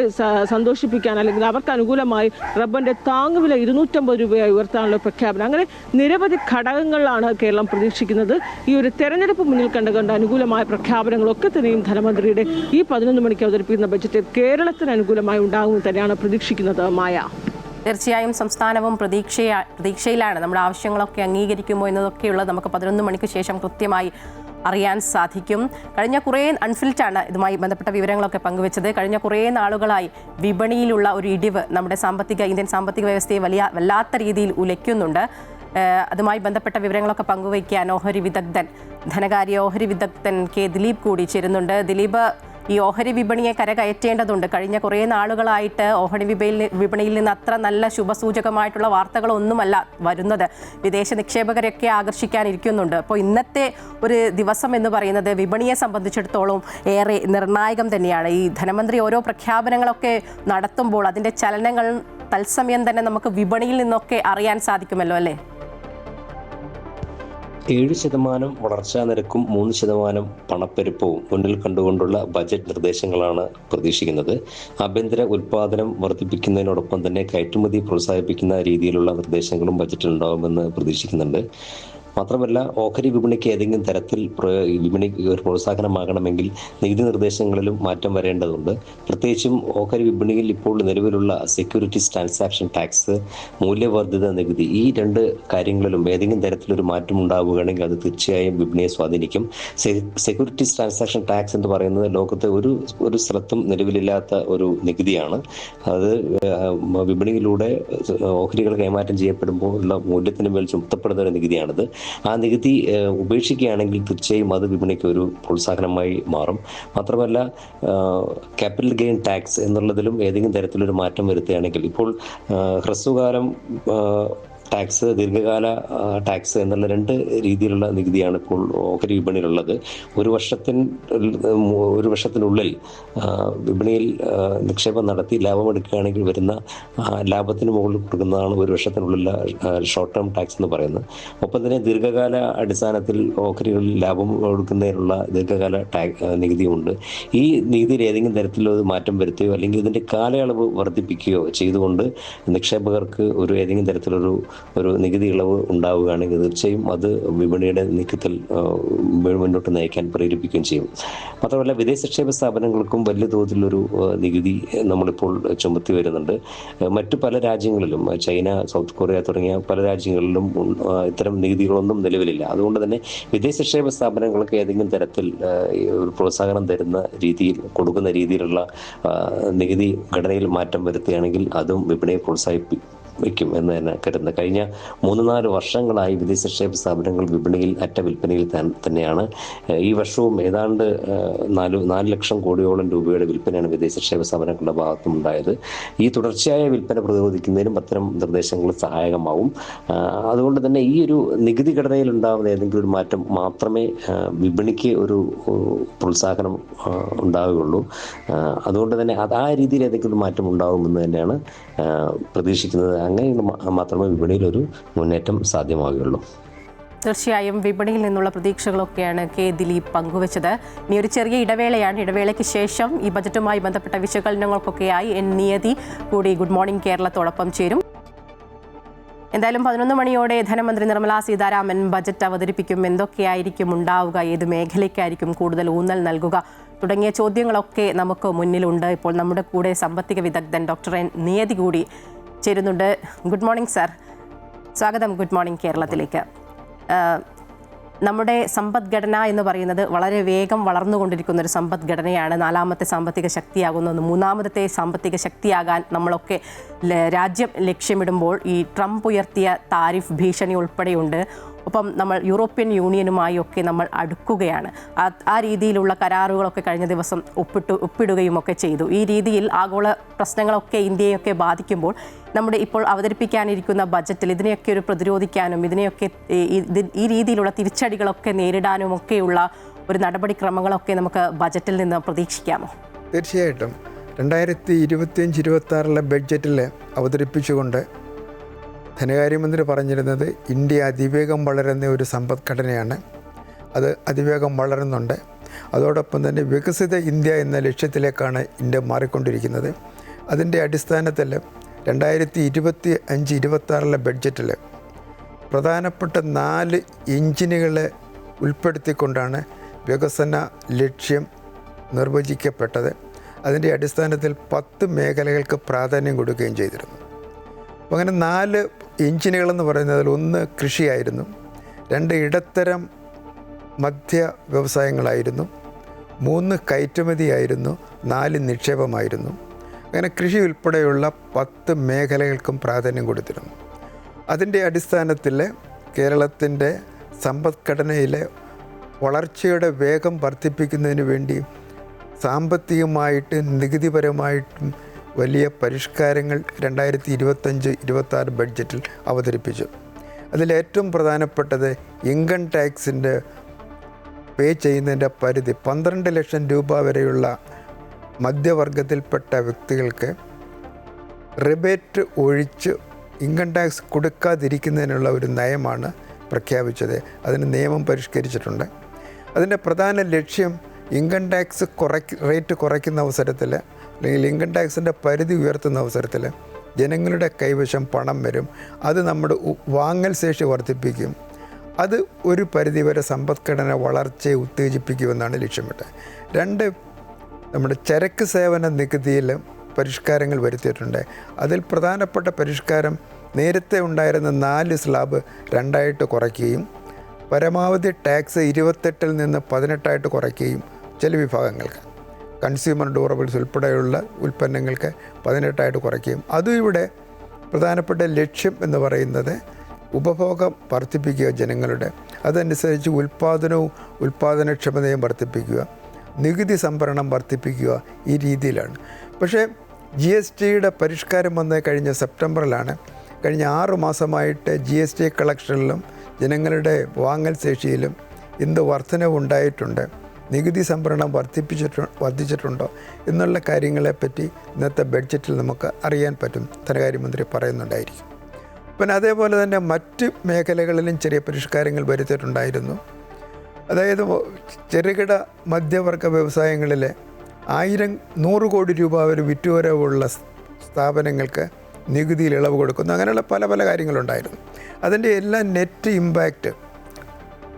സന്തോഷിപ്പിക്കാൻ അല്ലെങ്കിൽ അവർക്ക് അനുകൂലമായി റബ്ബറിൻ്റെ താങ്ങുവില 250 രൂപയായി ഉയർത്താനുള്ള പ്രഖ്യാപനം, അങ്ങനെ നിരവധി ഘടകങ്ങളിലാണ് കേരളം പ്രതീക്ഷിക്കുന്നത്. ഈ ഒരു തെരഞ്ഞെടുപ്പ് മുന്നിൽ കണ്ടുകൊണ്ട് അനുകൂലമായ പ്രഖ്യാപനങ്ങളൊക്കെ തന്നെയും ധനമന്ത്രിയുടെ ഈ 11 മണിക്ക് അവതരിപ്പിക്കുന്ന ബജറ്റ് കേരളത്തിന് അനുകൂലമായി ഉണ്ടാകുമെന്ന് തന്നെയാണ് പ്രതീക്ഷിക്കുന്നത്. മായ, തീർച്ചയായും സംസ്ഥാനവും പ്രതീക്ഷയിലാണ്. നമ്മുടെ ആവശ്യങ്ങളൊക്കെ അംഗീകരിക്കുമോ എന്നതൊക്കെയുള്ളത് നമുക്ക് 11 മണിക്ക് ശേഷം കൃത്യമായി അറിയാൻ സാധിക്കും. കഴിഞ്ഞ കുറേ അൺഫിൽറ്റാണ് ഇതുമായി ബന്ധപ്പെട്ട വിവരങ്ങളൊക്കെ പങ്കുവച്ചത്. കഴിഞ്ഞ കുറേ നാളുകളായി വിപണിയിലുള്ള ഒരു ഇടിവ് നമ്മുടെ ഇന്ത്യൻ സാമ്പത്തിക വ്യവസ്ഥയെ വല്ലാത്ത രീതിയിൽ ഉലയ്ക്കുന്നുണ്ട്. അതുമായി ബന്ധപ്പെട്ട വിവരങ്ങളൊക്കെ പങ്കുവയ്ക്കാൻ ധനകാര്യ ഓഹരി വിദഗ്ധൻ കെ ദിലീപ് കൂടി ചേരുന്നുണ്ട്. ദിലീപ്, ഈ ഓഹരി വിപണിയെ കരകയറ്റേണ്ടതുണ്ട്. കഴിഞ്ഞ കുറേ നാളുകളായിട്ട് ഓഹരി വിപണിയിൽ നിന്ന് അത്ര നല്ല ശുഭസൂചകമായിട്ടുള്ള വാർത്തകളൊന്നുമല്ല വരുന്നത്. വിദേശ നിക്ഷേപകരെയൊക്കെ ആകർഷിക്കാനിരിക്കുന്നുണ്ട്. അപ്പോൾ ഇന്നത്തെ ഒരു ദിവസം എന്ന് പറയുന്നത് വിപണിയെ സംബന്ധിച്ചിടത്തോളം ഏറെ നിർണായകം തന്നെയാണ്. ഈ ധനമന്ത്രി ഓരോ പ്രഖ്യാപനങ്ങളൊക്കെ നടത്തുമ്പോൾ അതിൻ്റെ ചലനങ്ങൾ തത്സമയം തന്നെ നമുക്ക് വിപണിയിൽ നിന്നൊക്കെ അറിയാൻ സാധിക്കുമല്ലോ, അല്ലേ? 7% വളർച്ചാ നിരക്കും 3% പണപ്പെരുപ്പവും മുന്നിൽ കണ്ടുകൊണ്ടുള്ള ബജറ്റ് നിർദ്ദേശങ്ങളാണ് പ്രതീക്ഷിക്കുന്നത്. ആഭ്യന്തര ഉൽപ്പാദനം വർദ്ധിപ്പിക്കുന്നതിനോടൊപ്പം തന്നെ കയറ്റുമതി പ്രോത്സാഹിപ്പിക്കുന്ന രീതിയിലുള്ള നിർദ്ദേശങ്ങളും ബജറ്റിൽ ഉണ്ടാകുമെന്ന് പ്രതീക്ഷിക്കുന്നുണ്ട്. മാത്രമല്ല, ഓഹരി വിപണിക്ക് ഏതെങ്കിലും തരത്തിൽ വിപണി ഒരു പ്രോത്സാഹനമാകണമെങ്കിൽ നികുതി നിർദ്ദേശങ്ങളിലും മാറ്റം വരേണ്ടതുണ്ട്. പ്രത്യേകിച്ചും ഓഹരി വിപണിയിൽ ഇപ്പോൾ നിലവിലുള്ള സെക്യൂരിറ്റീസ് ട്രാൻസാക്ഷൻ ടാക്സ്, മൂല്യവർദ്ധിത നികുതി, ഈ 2 കാര്യങ്ങളിലും ഏതെങ്കിലും തരത്തിലൊരു മാറ്റം ഉണ്ടാവുകയാണെങ്കിൽ അത് തീർച്ചയായും വിപണിയെ സ്വാധീനിക്കും. സെക്യൂരിറ്റീസ് ട്രാൻസാക്ഷൻ ടാക്സ് എന്ന് പറയുന്നത് ലോകത്തെ ഒരു സ്ഥലത്തും നിലവിലില്ലാത്ത ഒരു നികുതിയാണ്. അത് വിപണിയിലൂടെ ഓഹരികൾ കൈമാറ്റം ചെയ്യപ്പെടുമ്പോൾ ഉള്ള മൂല്യത്തിന് മേൽ ചുമത്തപ്പെടുന്ന ഒരു നികുതിയാണിത്. ആ നികുതി ഉപേക്ഷിക്കുകയാണെങ്കിൽ തീർച്ചയായും അത് വിപണിക്ക് ഒരു പ്രോത്സാഹനമായി മാറും. മാത്രമല്ല, ക്യാപിറ്റൽ ഗെയിൻ ടാക്സ് എന്നുള്ളതിലും ഏതെങ്കിലും തരത്തിലൊരു മാറ്റം വരുത്തുകയാണെങ്കിൽ, ഇപ്പോൾ ഹ്രസ്വകാലം ടാക്സ്, ദീർഘകാല ടാക്സ് എന്നുള്ള 2 രീതിയിലുള്ള നികുതിയാണ് ഇപ്പോൾ ഓഹരി വിപണിയിലുള്ളത്. ഒരു വർഷത്തിനുള്ളിൽ വിപണിയിൽ നിക്ഷേപം നടത്തി ലാഭമെടുക്കുകയാണെങ്കിൽ വരുന്ന ലാഭത്തിന് മുകളിൽ കൊടുക്കുന്നതാണ് ഒരു വർഷത്തിനുള്ളിൽ ഷോർട്ട് ടേം ടാക്സ് എന്ന് പറയുന്നത്. ഒപ്പം തന്നെ ദീർഘകാല അടിസ്ഥാനത്തിൽ ഓഹരികളിൽ ലാഭം കൊടുക്കുന്നതിനുള്ള ദീർഘകാല നികുതിയുമുണ്ട്. ഈ നികുതിയിൽ ഏതെങ്കിലും തരത്തിലൊരു മാറ്റം വരുത്തുകയോ അല്ലെങ്കിൽ ഇതിൻ്റെ കാലയളവ് വർദ്ധിപ്പിക്കുകയോ ചെയ്തുകൊണ്ട് നിക്ഷേപകർക്ക് ഏതെങ്കിലും തരത്തിലൊരു നികുതി ഇളവ് ഉണ്ടാവുകയാണെങ്കിൽ തീർച്ചയായും അത് വിപണിയുടെ നീക്കത്തിൽ മുന്നോട്ട് നയിക്കാൻ പ്രേരിപ്പിക്കുകയും ചെയ്യും. മാത്രമല്ല, വിദേശ നിക്ഷേപ സ്ഥാപനങ്ങൾക്കും വലിയ തോതിലൊരു നികുതി നമ്മളിപ്പോൾ ചുമത്തി വരുന്നുണ്ട്. മറ്റു പല രാജ്യങ്ങളിലും, ചൈന, സൗത്ത് കൊറിയ തുടങ്ങിയ പല രാജ്യങ്ങളിലും ഇത്തരം നികുതികളൊന്നും നിലവിലില്ല. അതുകൊണ്ട് തന്നെ വിദേശ നിക്ഷേപ സ്ഥാപനങ്ങൾക്ക് ഏതെങ്കിലും തരത്തിൽ ഒരു പ്രോത്സാഹനം തരുന്ന രീതിയിൽ കൊടുക്കുന്ന രീതിയിലുള്ള നികുതി ഘടനയിൽ മാറ്റം വരുത്തുകയാണെങ്കിൽ അതും വിപണിയെ വയ്ക്കും എന്ന് തന്നെ കരുതുന്നത്. കഴിഞ്ഞ 3-4 വർഷങ്ങളായി വിദേശ നിക്ഷേപ സ്ഥാപനങ്ങൾ വിപണിയിൽ അറ്റ വിൽപ്പനയിൽ തന്നെയാണ്. ഈ വർഷവും ഏതാണ്ട് 4 ലക്ഷം കോടിയോളം രൂപയുടെ വിൽപ്പനയാണ് വിദേശ നിക്ഷേപ സ്ഥാപനങ്ങളുടെ ഭാഗത്തുനിന്നുണ്ടായത്. ഈ തുടർച്ചയായ വിൽപ്പന പ്രതിരോധിക്കുന്നതിനും അത്തരം നിർദ്ദേശങ്ങൾ സഹായകമാവും. അതുകൊണ്ട് തന്നെ ഈ ഒരു നികുതി ഘടനയിൽ ഉണ്ടാകുന്ന ഏതെങ്കിലും ഒരു മാറ്റം മാത്രമേ വിപണിക്ക് ഒരു പ്രോത്സാഹനം ഉണ്ടാവുകയുള്ളൂ. അതുകൊണ്ട് തന്നെ ആ രീതിയിൽ ഏതെങ്കിലും മാറ്റം ഉണ്ടാകുമെന്ന് തന്നെയാണ് പ്രതീക്ഷിക്കുന്നത്. അങ്ങനെ മാത്രമേ വിപണിയിൽ ഒരു മുന്നേറ്റം സാധ്യമാവുകയുള്ളൂ. തീർച്ചയായും വിപണിയിൽ നിന്നുള്ള പ്രതീക്ഷകളൊക്കെയാണ് കെ ദിലീപ് പങ്കുവച്ചത്. ഇനി ഒരു ചെറിയ ഇടവേളയാണ്. ഇടവേളയ്ക്ക് ശേഷം ഈ ബജറ്റുമായി ബന്ധപ്പെട്ട വിശകലനങ്ങൾക്കൊക്കെയായി നിയതി കൂടി ഗുഡ് മോർണിംഗ് കേരളത്തോടൊപ്പം ചേരും. എന്തായാലും 11 മണിയോടെ ധനമന്ത്രി നിർമ്മലാ സീതാരാമൻ ബജറ്റ് അവതരിപ്പിക്കും. എന്തൊക്കെയായിരിക്കും ഉണ്ടാവുക, ഏത് മേഖലയ്ക്കായിരിക്കും കൂടുതൽ ഊന്നൽ നൽകുക തുടങ്ങിയ ചോദ്യങ്ങളൊക്കെ നമുക്ക് മുന്നിലുണ്ട്. ഇപ്പോൾ നമ്മുടെ കൂടെ സാമ്പത്തിക വിദഗ്ധൻ ഡോക്ടർ നിയതി കൂടി ചേരുന്നുണ്ട്. ഗുഡ് മോർണിംഗ് സർ, സ്വാഗതം ഗുഡ് മോർണിംഗ് കേരളത്തിലേക്ക്. നമ്മുടെ സമ്പദ്ഘടന എന്ന് പറയുന്നത് വളരെ വേഗം വളർന്നുകൊണ്ടിരിക്കുന്ന ഒരു സമ്പദ്ഘടനയാണ്. 4ാമത്തെ സാമ്പത്തിക ശക്തിയാകുന്ന 3ാമത്തെ സാമ്പത്തിക ശക്തിയാകാൻ നമ്മളൊക്കെ രാജ്യം ലക്ഷ്യമിടുമ്പോൾ ഈ ട്രംപ് ഉയർത്തിയ താരിഫ് ഭീഷണി ഉൾപ്പെടെയുണ്ട്. ഒപ്പം നമ്മൾ യൂറോപ്യൻ യൂണിയനുമായി ഒക്കെ നമ്മൾ അടുക്കുകയാണ്. ആ രീതിയിലുള്ള കരാറുകളൊക്കെ കഴിഞ്ഞ ദിവസം ഒപ്പിടുകയും ഒക്കെ ചെയ്തു. ഈ രീതിയിൽ ആഗോള പ്രശ്നങ്ങളൊക്കെ ഇന്ത്യയൊക്കെ ബാധിക്കുമ്പോൾ നമ്മുടെ ഇപ്പോൾ അവതരിപ്പിക്കാനിരിക്കുന്ന ബജറ്റിൽ ഇതിനെയൊക്കെ ഒരു പ്രതിരോധിക്കാനും ഇതിനെയൊക്കെ ഈ രീതിയിലുള്ള തിരിച്ചടികളൊക്കെ നേരിടാനും ഒക്കെയുള്ള ഒരു നടപടിക്രമങ്ങളൊക്കെ നമുക്ക് ബജറ്റിൽ നിന്ന് പ്രതീക്ഷിക്കാമോ? തീർച്ചയായിട്ടും 2025-26 ബഡ്ജറ്റിൽ അവതരിപ്പിച്ചുകൊണ്ട് ധനകാര്യമന്ത്രി പറഞ്ഞിരുന്നത് ഇന്ത്യ അതിവേഗം വളരുന്ന ഒരു സമ്പദ്ഘടനയാണ്. അത് അതിവേഗം വളരുന്നുണ്ട്. അതോടൊപ്പം തന്നെ വികസിത ഇന്ത്യ എന്ന ലക്ഷ്യത്തിലേക്കാണ് ഇന്ത്യ മാറിക്കൊണ്ടിരിക്കുന്നത്. അതിൻ്റെ അടിസ്ഥാനത്തിൽ 2025-26 ബഡ്ജറ്റിൽ പ്രധാനപ്പെട്ട 4 എഞ്ചിനുകളെ ഉൾപ്പെടുത്തിക്കൊണ്ടാണ് വികസന ലക്ഷ്യം നിർവചിക്കപ്പെട്ടത്. അതിൻ്റെ അടിസ്ഥാനത്തിൽ 10 മേഖലകൾക്ക് പ്രാധാന്യം കൊടുക്കുകയും ചെയ്തിരുന്നു. അപ്പോൾ അങ്ങനെ 4 എഞ്ചിനുകളെന്ന് പറയുന്നതിൽ 1 കൃഷിയായിരുന്നു, 2 ഇടത്തരം മധ്യ വ്യവസായങ്ങളായിരുന്നു, 3 കയറ്റുമതിയായിരുന്നു, 4 നിക്ഷേപമായിരുന്നു. അങ്ങനെ കൃഷി ഉൾപ്പെടെയുള്ള 10 മേഖലകൾക്കും പ്രാധാന്യം കൊടുത്തിരുന്നു. അതിൻ്റെ അടിസ്ഥാനത്തിൽ കേരളത്തിൻ്റെ സമ്പദ്ഘടനയിലെ വളർച്ചയുടെ വേഗം വർദ്ധിപ്പിക്കുന്നതിന് വേണ്ടി സാമ്പത്തികമായിട്ടും നികുതിപരമായിട്ടും വലിയ പരിഷ്കാരങ്ങൾ 2025-26 ബഡ്ജറ്റിൽ അവതരിപ്പിച്ചു. അതിലേറ്റവും പ്രധാനപ്പെട്ടത് ഇൻകം ടാക്സിൻ്റെ പേ ചെയ്യുന്നതിൻ്റെ പരിധി 12 ലക്ഷം രൂപ വരെയുള്ള മധ്യവർഗത്തിൽപ്പെട്ട വ്യക്തികൾക്ക് റിബേറ്റ് ഒഴിച്ച് ഇൻകം ടാക്സ് കൊടുക്കാതിരിക്കുന്നതിനുള്ള ഒരു നയമാണ് പ്രഖ്യാപിച്ചത്. അതിന് നിയമം പരിഷ്കരിച്ചിട്ടുണ്ട്. അതിൻ്റെ പ്രധാന ലക്ഷ്യം ഇൻകം ടാക്സ് റേറ്റ് കുറയ്ക്കുന്ന അവസരത്തിൽ അല്ലെങ്കിൽ ഇൻകം ടാക്സിൻ്റെ പരിധി ഉയർത്തുന്ന അവസരത്തിൽ ജനങ്ങളുടെ കൈവശം പണം വരും. അത് നമ്മുടെ വാങ്ങൽ ശേഷി വർദ്ധിപ്പിക്കും. അത് ഒരു പരിധിവരെ സമ്പദ്ഘടന വളർച്ചയെ ഉത്തേജിപ്പിക്കുമെന്നാണ് ലക്ഷ്യമിട്ടത്. 2, നമ്മുടെ ചരക്ക് സേവന നികുതിയിൽ പരിഷ്കാരങ്ങൾ വരുത്തിയിട്ടുണ്ട്. അതിൽ പ്രധാനപ്പെട്ട പരിഷ്കാരം നേരത്തെ ഉണ്ടായിരുന്ന 4 സ്ലാബ് 2ആയിട്ട് കുറയ്ക്കുകയും പരമാവധി ടാക്സ് 28 നിന്ന് 18 കുറയ്ക്കുകയും ചില വിഭാഗങ്ങൾക്ക് കൺസ്യൂമർ ഡ്യൂറബിൾസ് ഉൾപ്പെടെയുള്ള ഉൽപ്പന്നങ്ങൾക്ക് 18 കുറയ്ക്കുകയും അതും ഇവിടെ പ്രധാനപ്പെട്ട ലക്ഷ്യം എന്ന് പറയുന്നത് ഉപഭോഗം വർദ്ധിപ്പിക്കുക ജനങ്ങളുടെ, അതനുസരിച്ച് ഉൽപ്പാദനക്ഷമതയും വർദ്ധിപ്പിക്കുക, നികുതി സംഭരണം വർദ്ധിപ്പിക്കുക, ഈ രീതിയിലാണ്. പക്ഷേ GSTയുടെ പരിഷ്കാരം വന്ന് കഴിഞ്ഞ സെപ്റ്റംബറിലാണ്. കഴിഞ്ഞ 6 മാസമായിട്ട് GST കളക്ഷനിലും ജനങ്ങളുടെ വാങ്ങൽ ശേഷിയിലും എന്ത് വർധനവുണ്ടായിട്ടുണ്ട്, നികുതി സംഭരണം വർദ്ധിച്ചിട്ടുണ്ടോ എന്നുള്ള കാര്യങ്ങളെപ്പറ്റി ഇന്നത്തെ ബഡ്ജറ്റിൽ നമുക്ക് അറിയാൻ പറ്റും. ധനകാര്യമന്ത്രി പറയുന്നുണ്ടായിരിക്കും. പിന്നെ അതേപോലെ തന്നെ മറ്റ് മേഖലകളിലും ചെറിയ പരിഷ്കാരങ്ങൾ വരുത്തിയിട്ടുണ്ടായിരുന്നു. അതായത് ചെറുകിട മധ്യവർഗ വ്യവസായങ്ങളിലെ 100 കോടി രൂപ വരെ വിറ്റുവരവുള്ള സ്ഥാപനങ്ങൾക്ക് നികുതിയിൽ ഇളവ് കൊടുക്കുന്നു. അങ്ങനെയുള്ള പല കാര്യങ്ങളുണ്ടായിരുന്നു. അതിൻ്റെ എല്ലാം നെറ്റ് ഇമ്പാക്റ്റ്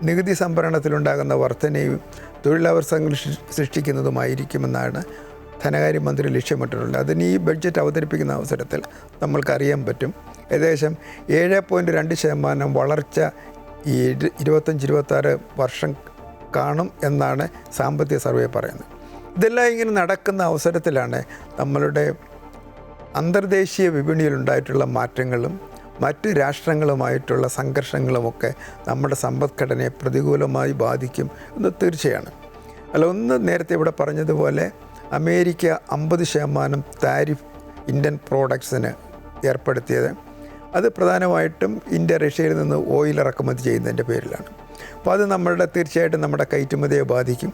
നികുതി സംഭരണത്തിലുണ്ടാകുന്ന വർധനയും തൊഴിലവസരങ്ങൾ സൃഷ്ടിക്കുന്നതുമായിരിക്കുമെന്നാണ് ധനകാര്യമന്ത്രി ലക്ഷ്യമിട്ടിട്ടുള്ളത്. അതിന് ഈ ബഡ്ജറ്റ് അവതരിപ്പിക്കുന്ന അവസരത്തിൽ നമ്മൾക്കറിയാൻ പറ്റും ഏകദേശം 7.2% വളർച്ച ഈ 25-26 വർഷം കാണും എന്നാണ് സാമ്പത്തിക സർവേ പറയുന്നത്. ഇതെല്ലാം ഇങ്ങനെ നടക്കുന്ന അവസരത്തിലാണ് നമ്മളുടെ അന്തർദേശീയ വിപണിയിലുണ്ടായിട്ടുള്ള മാറ്റങ്ങളും മറ്റ് രാഷ്ട്രങ്ങളുമായിട്ടുള്ള സംഘർഷങ്ങളുമൊക്കെ നമ്മുടെ സമ്പദ്ഘടനയെ പ്രതികൂലമായി ബാധിക്കും എന്ന് തീർച്ചയാണ്. ഒന്ന് നേരത്തെ ഇവിടെ പറഞ്ഞതുപോലെ അമേരിക്ക 50% താരിഫ് ഇന്ത്യൻ പ്രോഡക്ട്സിന് ഏർപ്പെടുത്തിയത് അത് പ്രധാനമായിട്ടും ഇന്ത്യ റഷ്യയിൽ നിന്ന് ഓയിൽ ഇറക്കുമതി ചെയ്യുന്നതിൻ്റെ പേരിലാണ്. അപ്പോൾ അത് തീർച്ചയായിട്ടും നമ്മുടെ കയറ്റുമതിയെ ബാധിക്കും.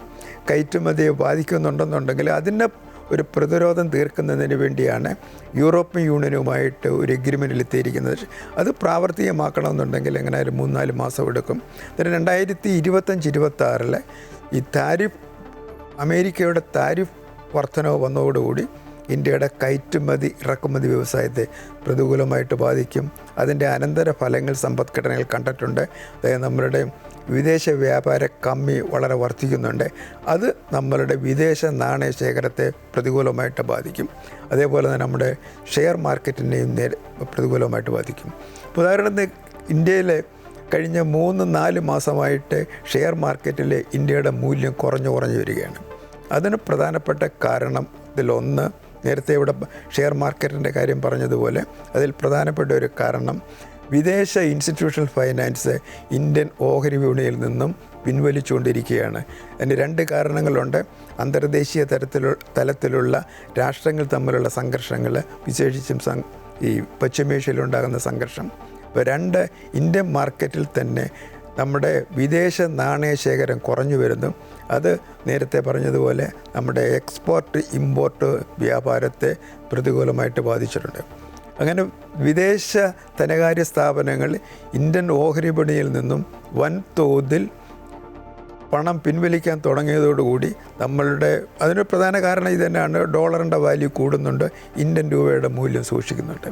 കയറ്റുമതിയെ ബാധിക്കുന്നുണ്ടെന്നുണ്ടെങ്കിൽ അതിൻ്റെ ഒരു പ്രതിരോധം തീർക്കുന്നതിന് വേണ്ടിയാണ് യൂറോപ്യൻ യൂണിയനുമായിട്ട് ഒരു എഗ്രിമെൻറ്റിൽ എത്തിയിരിക്കുന്നത്. അത് പ്രാവർത്തികമാക്കണമെന്നുണ്ടെങ്കിൽ എങ്ങനെയായാലും 3-4 മാസം എടുക്കും. 2025-26 ഈ അമേരിക്കയുടെ താരിഫ് വർധനവ് വന്നതോടുകൂടി ഇന്ത്യയുടെ കയറ്റുമതി ഇറക്കുമതി വ്യവസായത്തെ പ്രതികൂലമായിട്ട് ബാധിക്കും. അതിൻ്റെ അനന്തര ഫലങ്ങൾ സമ്പദ്ഘടനയിൽ കണ്ടിട്ടുണ്ട്. അതായത് നമ്മളുടെ വിദേശ വ്യാപാര കമ്മി വളരെ വർദ്ധിക്കുന്നുണ്ട്. അത് നമ്മളുടെ വിദേശ നാണയ ശേഖരത്തെ പ്രതികൂലമായിട്ട് ബാധിക്കും. അതേപോലെ തന്നെ നമ്മുടെ ഷെയർ മാർക്കറ്റിനെയും പ്രതികൂലമായിട്ട് ബാധിക്കും. ഉദാഹരണത്തിന് ഇന്ത്യയിലെ കഴിഞ്ഞ 3-4 മാസമായിട്ട് ഷെയർ മാർക്കറ്റിൽ ഇന്ത്യയുടെ മൂല്യം കുറഞ്ഞു വരികയാണ്. അതിന് പ്രധാനപ്പെട്ട കാരണത്തിലൊന്ന് നേരത്തെ ഇവിടെ ഷെയർ മാർക്കറ്റിൻ്റെ കാര്യം പറഞ്ഞതുപോലെ അതിൽ പ്രധാനപ്പെട്ട ഒരു കാരണം വിദേശ ഇൻസ്റ്റിറ്റ്യൂഷണൽ ഫൈനാൻസ് ഇന്ത്യൻ ഓഹരി വിപണിയിൽ നിന്നും പിൻവലിച്ചുകൊണ്ടിരിക്കുകയാണ്. അതിന് 2 കാരണങ്ങളുണ്ട്. അന്തർദേശീയ തലത്തിലുള്ള രാഷ്ട്രങ്ങൾ തമ്മിലുള്ള സംഘർഷങ്ങൾ, വിശേഷിച്ചും ഈ പശ്ചിമേഷ്യയിലുണ്ടാകുന്ന സംഘർഷം. ഇപ്പോൾ 2, ഇന്ത്യൻ മാർക്കറ്റിൽ തന്നെ നമ്മുടെ വിദേശ നാണയശേഖരം കുറഞ്ഞു വരുന്നു. അത് നേരത്തെ പറഞ്ഞതുപോലെ നമ്മുടെ എക്സ്പോർട്ട് ഇമ്പോർട്ട് വ്യാപാരത്തെ പ്രതികൂലമായിട്ട് ബാധിച്ചിട്ടുണ്ട്. അങ്ങനെ വിദേശ ധനകാര്യ സ്ഥാപനങ്ങൾ ഇന്ത്യൻ ഓഹരി വിപണിയിൽ നിന്നും വൻതോതിൽ പണം പിൻവലിക്കാൻ തുടങ്ങിയതോടുകൂടി അതിനൊരു പ്രധാന കാരണം ഇത് തന്നെയാണ്. ഡോളറിൻ്റെ വാല്യൂ കൂടുന്നുണ്ട്, ഇന്ത്യൻ രൂപയുടെ മൂല്യം സൂക്ഷിക്കുന്നുണ്ട്.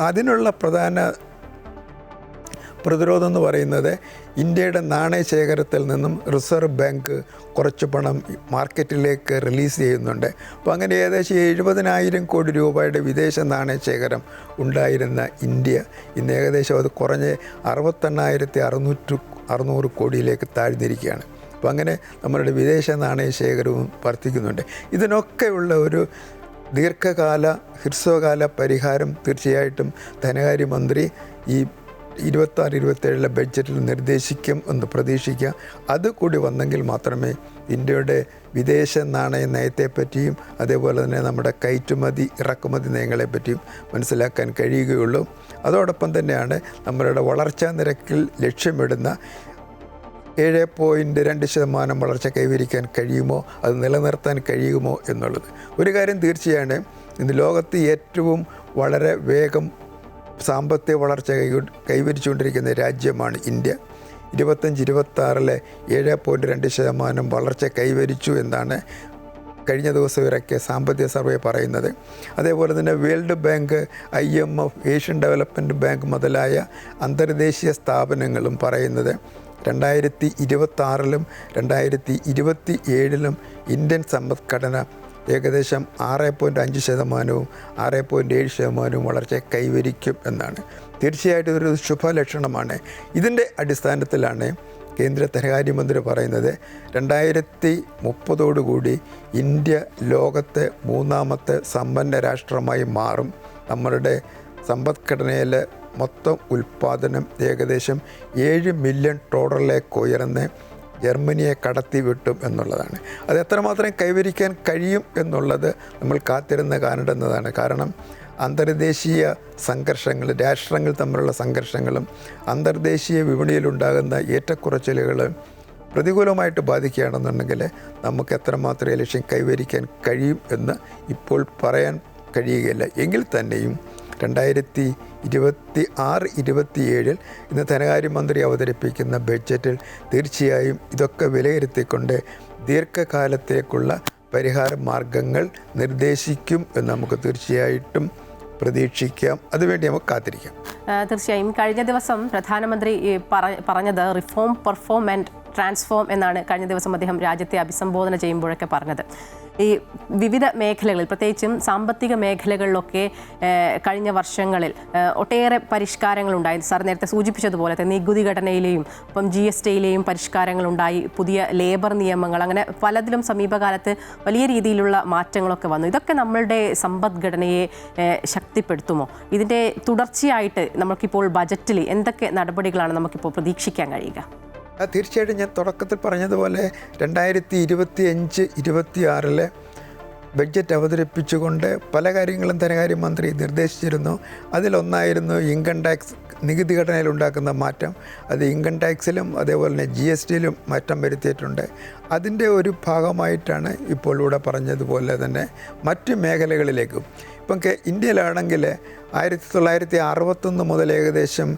അതിനുള്ള പ്രധാന പ്രതിരോധം എന്ന് പറയുന്നത് ഇന്ത്യയുടെ നാണയശേഖരത്തിൽ നിന്നും റിസർവ് ബാങ്ക് കുറച്ച് പണം മാർക്കറ്റിലേക്ക് റിലീസ് ചെയ്യുന്നുണ്ട്. അപ്പോൾ അങ്ങനെ ഏകദേശം 70,000 കോടി രൂപയുടെ വിദേശ നാണയശേഖരം ഉണ്ടായിരുന്ന ഇന്ത്യ ഇന്ന് ഏകദേശം അത് കുറഞ്ഞ് 68,600 കോടിയിലേക്ക് താഴ്ന്നിരിക്കുകയാണ്. അപ്പോൾ അങ്ങനെ നമ്മളുടെ വിദേശ നാണയശേഖരവും വർദ്ധിക്കുന്നുണ്ട്. ഇതിനൊക്കെയുള്ള ഒരു ദീർഘകാല ഹ്രസ്വകാല പരിഹാരം തീർച്ചയായിട്ടും ധനകാര്യമന്ത്രി ഈ 26-27 ബഡ്ജറ്റിൽ നിർദ്ദേശിക്കും എന്ന് പ്രതീക്ഷിക്കുക. അതുകൂടി വന്നെങ്കിൽ മാത്രമേ ഇന്ത്യയുടെ വിദേശ നാണയ നയത്തെപ്പറ്റിയും അതേപോലെ തന്നെ നമ്മുടെ കയറ്റുമതി ഇറക്കുമതി നയങ്ങളെപ്പറ്റിയും മനസ്സിലാക്കാൻ കഴിയുകയുള്ളൂ. അതോടൊപ്പം തന്നെയാണ് നമ്മളുടെ വളർച്ചാ നിരക്കിൽ ലക്ഷ്യമിടുന്ന 7.2% വളർച്ച കൈവരിക്കാൻ കഴിയുമോ, അത് നിലനിർത്താൻ കഴിയുമോ എന്നുള്ളത്. ഒരു കാര്യം തീർച്ചയാണ്, ഇന്ന് ലോകത്ത് ഏറ്റവും വളരെ വേഗം സാമ്പത്തിക വളർച്ച കൈവരിച്ചുകൊണ്ടിരിക്കുന്ന രാജ്യമാണ് ഇന്ത്യ. 25-26 7.2% വളർച്ച കൈവരിച്ചു എന്നാണ് കഴിഞ്ഞ ദിവസം ഇറക്കിയ സാമ്പത്തിക സർവേ പറയുന്നത്. അതേപോലെ തന്നെ world bank, IMF, Asian development bank മുതലായ അന്തർദേശീയ സ്ഥാപനങ്ങളും പറയുന്നത് 2026-ലും 2027-ലും ഇന്ത്യൻ സമ്പദ്ഘടന ഏകദേശം 6.5%, 6.7% വളർച്ച കൈവരിക്കും എന്നാണ്. തീർച്ചയായിട്ടും ഇതൊരു ശുഭലക്ഷണമാണ്. ഇതിൻ്റെ അടിസ്ഥാനത്തിലാണ് കേന്ദ്ര ധനകാര്യമന്ത്രി പറയുന്നത് 2030 ഇന്ത്യ ലോകത്തെ 3ാമത്തെ സമ്പന്ന രാഷ്ട്രമായി മാറും. നമ്മളുടെ സമ്പദ്ഘടനയിലെ മൊത്തം ഉൽപ്പാദനം ഏകദേശം 7 മില്യൺ ഡോളറിലേക്ക് ഉയർന്ന് ജർമ്മനിയെ കടത്തിവിട്ടും എന്നുള്ളതാണ്. അത് എത്രമാത്രം കൈവരിക്കാൻ കഴിയും എന്നുള്ളത് നമ്മൾ കാത്തിരുന്ന് കാണേണ്ടുന്നതാണ്. കാരണം അന്തർദേശീയ സംഘർഷങ്ങൾ, രാഷ്ട്രങ്ങൾ തമ്മിലുള്ള സംഘർഷങ്ങളും അന്തർദേശീയ വിപണിയിലുണ്ടാകുന്ന ഏറ്റക്കുറച്ചിലുകൾ പ്രതികൂലമായിട്ട് ബാധിക്കുകയാണെന്നുണ്ടെങ്കിൽ നമുക്ക് എത്രമാത്രം ലക്ഷ്യം കൈവരിക്കാൻ കഴിയും എന്ന് ഇപ്പോൾ പറയാൻ കഴിയുകയില്ല. എങ്കിൽ തന്നെയും 2026-27 ഇന്ന് ധനകാര്യമന്ത്രി അവതരിപ്പിക്കുന്ന ബഡ്ജറ്റിൽ തീർച്ചയായും ഇതൊക്കെ വിലയിരുത്തിക്കൊണ്ട് ദീർഘകാലത്തേക്കുള്ള പരിഹാര മാർഗങ്ങൾ നിർദ്ദേശിക്കും എന്ന് നമുക്ക് തീർച്ചയായിട്ടും പ്രതീക്ഷിക്കാം. അതുവേണ്ടി നമുക്ക് കാത്തിരിക്കാം. തീർച്ചയായും കഴിഞ്ഞ ദിവസം പ്രധാനമന്ത്രി പറഞ്ഞത് റിഫോം, പെർഫോം ആൻഡ് ട്രാൻസ്ഫോം എന്നാണ് കഴിഞ്ഞ ദിവസം അദ്ദേഹം രാജ്യത്തെ അഭിസംബോധന ചെയ്യുമ്പോഴൊക്കെ പറഞ്ഞത്. ഈ വിവിധ മേഖലകളിൽ, പ്രത്യേകിച്ചും സാമ്പത്തിക മേഖലകളിലൊക്കെ കഴിഞ്ഞ വർഷങ്ങളിൽ ഒട്ടേറെ പരിഷ്കാരങ്ങളുണ്ടായി. സാർ നേരത്തെ സൂചിപ്പിച്ചതുപോലെ തന്നെ നികുതി ഘടനയിലെയും ഇപ്പം GSTയിലെയും പരിഷ്കാരങ്ങളുണ്ടായി, പുതിയ ലേബർ നിയമങ്ങൾ, അങ്ങനെ പലതിലും സമീപകാലത്ത് വലിയ രീതിയിലുള്ള മാറ്റങ്ങളൊക്കെ വന്നു. ഇതൊക്കെ നമ്മളുടെ സമ്പദ്ഘടനയെ ശക്തിപ്പെടുത്തുമോ? ഇതിൻ്റെ തുടർച്ചയായിട്ട് നമുക്കിപ്പോൾ ബജറ്റിൽ എന്തൊക്കെ നടപടികളാണ് നമുക്കിപ്പോൾ പ്രതീക്ഷിക്കാൻ കഴിയുക? തീർച്ചയായിട്ടും ഞാൻ തുടക്കത്തിൽ പറഞ്ഞതുപോലെ 2025-26 ബഡ്ജറ്റ് അവതരിപ്പിച്ചുകൊണ്ട് പല കാര്യങ്ങളും ധനകാര്യമന്ത്രി നിർദ്ദേശിച്ചിരുന്നു. അതിലൊന്നായിരുന്നു ഇൻകം ടാക്സ് നികുതി ഘടനയിൽ ഉണ്ടാക്കുന്ന മാറ്റം. അത് ഇൻകം ടാക്സിലും അതേപോലെ തന്നെ GSTയിലും മാറ്റം വരുത്തിയിട്ടുണ്ട്. അതിൻ്റെ ഒരു ഭാഗമായിട്ടാണ് ഇപ്പോൾ ഇവിടെ പറഞ്ഞതുപോലെ തന്നെ മറ്റ് മേഖലകളിലേക്കും. ഇപ്പം ഇന്ത്യയിലാണെങ്കിൽ 1961 മുതൽ ഏകദേശം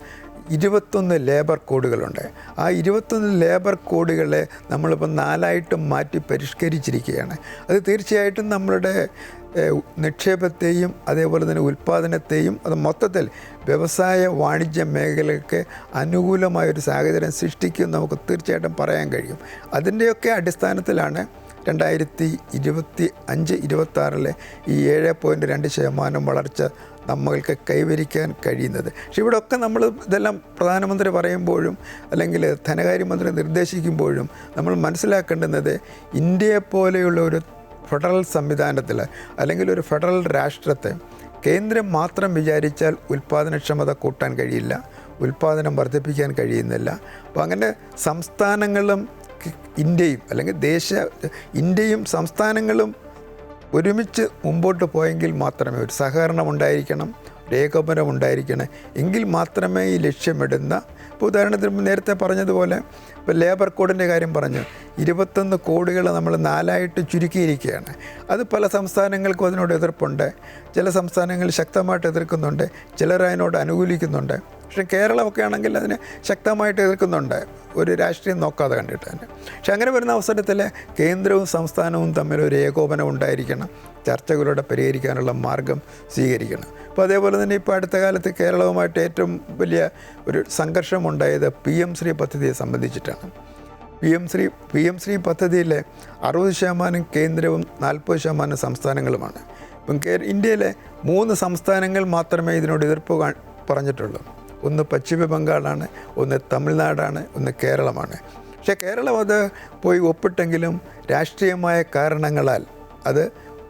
21 ലേബർ കോഡുകളുണ്ട്. ആ 21 ലേബർ കോഡുകളെ നമ്മളിപ്പോൾ 4ആയിട്ട് മാറ്റി പരിഷ്കരിച്ചിരിക്കുകയാണ്. അത് തീർച്ചയായിട്ടും നമ്മളുടെ നിക്ഷേപത്തെയും അതേപോലെ തന്നെ ഉൽപ്പാദനത്തെയും അത് മൊത്തത്തിൽ വ്യവസായ വാണിജ്യ മേഖലയ്ക്ക് അനുകൂലമായൊരു സാഹചര്യം സൃഷ്ടിക്കും നമുക്ക് തീർച്ചയായിട്ടും പറയാൻ കഴിയും. അതിൻ്റെയൊക്കെ അടിസ്ഥാനത്തിലാണ് 2025-26 ഈ 7.2% വളർച്ച നമ്മൾക്ക് കൈവരിക്കാൻ കഴിയുന്നത്. പക്ഷെ ഇവിടെയൊക്കെ നമ്മൾ ഇതെല്ലാം പ്രധാനമന്ത്രി പറയുമ്പോഴും അല്ലെങ്കിൽ ധനകാര്യമന്ത്രി നിർദ്ദേശിക്കുമ്പോഴും നമ്മൾ മനസ്സിലാക്കേണ്ടുന്നത് ഇന്ത്യയെപ്പോലെയുള്ള ഒരു ഫെഡറൽ സംവിധാനത്തിൽ അല്ലെങ്കിൽ ഒരു ഫെഡറൽ രാഷ്ട്രത്തെ കേന്ദ്രം മാത്രം വിചാരിച്ചാൽ ഉൽപ്പാദനക്ഷമത കൂട്ടാൻ കഴിയില്ല, ഉൽപ്പാദനം വർദ്ധിപ്പിക്കാൻ കഴിയുന്നില്ല. അപ്പോൾ അങ്ങനെ സംസ്ഥാനങ്ങളും ഇന്ത്യയും അല്ലെങ്കിൽ ഇന്ത്യയും സംസ്ഥാനങ്ങളും ഒരുമിച്ച് മുമ്പോട്ട് പോയെങ്കിൽ മാത്രമേ ഒരു സഹകരണം ഉണ്ടായിരിക്കണം, ഒരു ഏകോപനം ഉണ്ടായിരിക്കണം. എങ്കിൽ മാത്രമേ ഈ ലക്ഷ്യമിടുന്ന, ഇപ്പോൾ ഉദാഹരണത്തിന് നേരത്തെ പറഞ്ഞതുപോലെ ഇപ്പോൾ ലേബർ കോഡിൻ്റെ കാര്യം പറഞ്ഞു, 21 കോടികൾ നമ്മൾ 4ആയിട്ട് ചുരുക്കിയിരിക്കുകയാണ്. അത് പല സംസ്ഥാനങ്ങൾക്കും അതിനോട് എതിർപ്പുണ്ട്. ചില സംസ്ഥാനങ്ങൾ ശക്തമായിട്ട് എതിർക്കുന്നുണ്ട്, ചിലർ അതിനോട് അനുകൂലിക്കുന്നുണ്ട്. പക്ഷേ കേരളമൊക്കെ ആണെങ്കിൽ അതിനെ ശക്തമായിട്ട് എതിർക്കുന്നുണ്ട്, ഒരു രാഷ്ട്രീയം നോക്കാതെ കണ്ടിട്ട് തന്നെ. പക്ഷെ അങ്ങനെ വരുന്ന അവസരത്തിൽ കേന്ദ്രവും സംസ്ഥാനവും തമ്മിൽ ഒരു ഏകോപനം ഉണ്ടായിരിക്കണം, ചർച്ചകളിലൂടെ പരിഹരിക്കാനുള്ള മാർഗം സ്വീകരിക്കണം. അപ്പോൾ അതേപോലെ തന്നെ ഇപ്പോൾ അടുത്ത കാലത്ത് കേരളവുമായിട്ട് ഏറ്റവും വലിയ ഒരു സംഘർഷമുണ്ടായത് PM ശ്രീ പദ്ധതിയെ സംബന്ധിച്ചിട്ടാണ്. PM ശ്രീ പദ്ധതിയിലെ 60% കേന്ദ്രവും 40% സംസ്ഥാനങ്ങളുമാണ്. ഇപ്പം ഇന്ത്യയിലെ 3 സംസ്ഥാനങ്ങൾ മാത്രമേ ഇതിനോട് എതിർപ്പ് പറഞ്ഞിട്ടുള്ളൂ. ഒന്ന് പശ്ചിമ ബംഗാളാണ്, ഒന്ന് തമിഴ്നാടാണ്, ഒന്ന് കേരളമാണ്. പക്ഷേ കേരളം അത് പോയി ഒപ്പിട്ടെങ്കിലും രാഷ്ട്രീയമായ കാരണങ്ങളാൽ അത്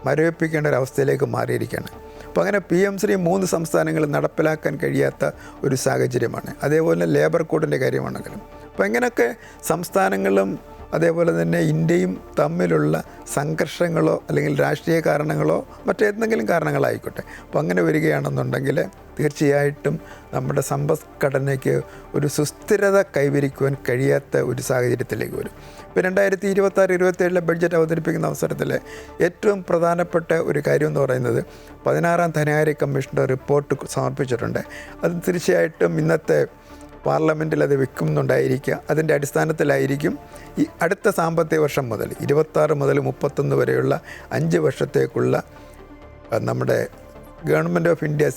മരവിപ്പിക്കേണ്ട ഒരവസ്ഥയിലേക്ക് മാറിയിരിക്കുകയാണ്. അപ്പോൾ അങ്ങനെ PM ശ്രീ 3 സംസ്ഥാനങ്ങൾ നടപ്പിലാക്കാൻ കഴിയാത്ത ഒരു സാഹചര്യമാണ്. അതേപോലെ ലേബർ കോഡിൻ്റെ കാര്യമാണെങ്കിലും. അപ്പോൾ ഇങ്ങനെയൊക്കെ സംസ്ഥാനങ്ങളും അതേപോലെ തന്നെ ഇന്ത്യയും തമ്മിലുള്ള സംഘർഷങ്ങളോ അല്ലെങ്കിൽ രാഷ്ട്രീയ കാരണങ്ങളോ മറ്റേതെങ്കിലും കാരണങ്ങളായിക്കോട്ടെ, അപ്പോൾ അങ്ങനെ വരികയാണെന്നുണ്ടെങ്കിൽ തീർച്ചയായിട്ടും നമ്മുടെ സമ്പദ്ഘടനയ്ക്ക് ഒരു സുസ്ഥിരത കൈവരിക്കുവാൻ കഴിയാത്ത ഒരു സാഹചര്യത്തിലേക്ക് വരും. ഇപ്പോൾ 2026-27 ബഡ്ജറ്റ് അവതരിപ്പിക്കുന്ന അവസരത്തിൽ ഏറ്റവും പ്രധാനപ്പെട്ട ഒരു കാര്യം എന്ന് പറയുന്നത് 16ാം ധനകാര്യ കമ്മീഷൻ്റെ റിപ്പോർട്ട് സമർപ്പിച്ചിട്ടുണ്ട്. അത് തീർച്ചയായിട്ടും ഇന്നത്തെ പാർലമെൻറ്റിൽ അത് വെക്കുന്നുണ്ടായിരിക്കുക. അതിൻ്റെ അടിസ്ഥാനത്തിലായിരിക്കും ഈ അടുത്ത സാമ്പത്തിക വർഷം മുതൽ 26 മുതൽ 31 വരെയുള്ള 5 വർഷത്തേക്കുള്ള നമ്മുടെ ഗവൺമെൻറ് ഓഫ് ഇന്ത്യ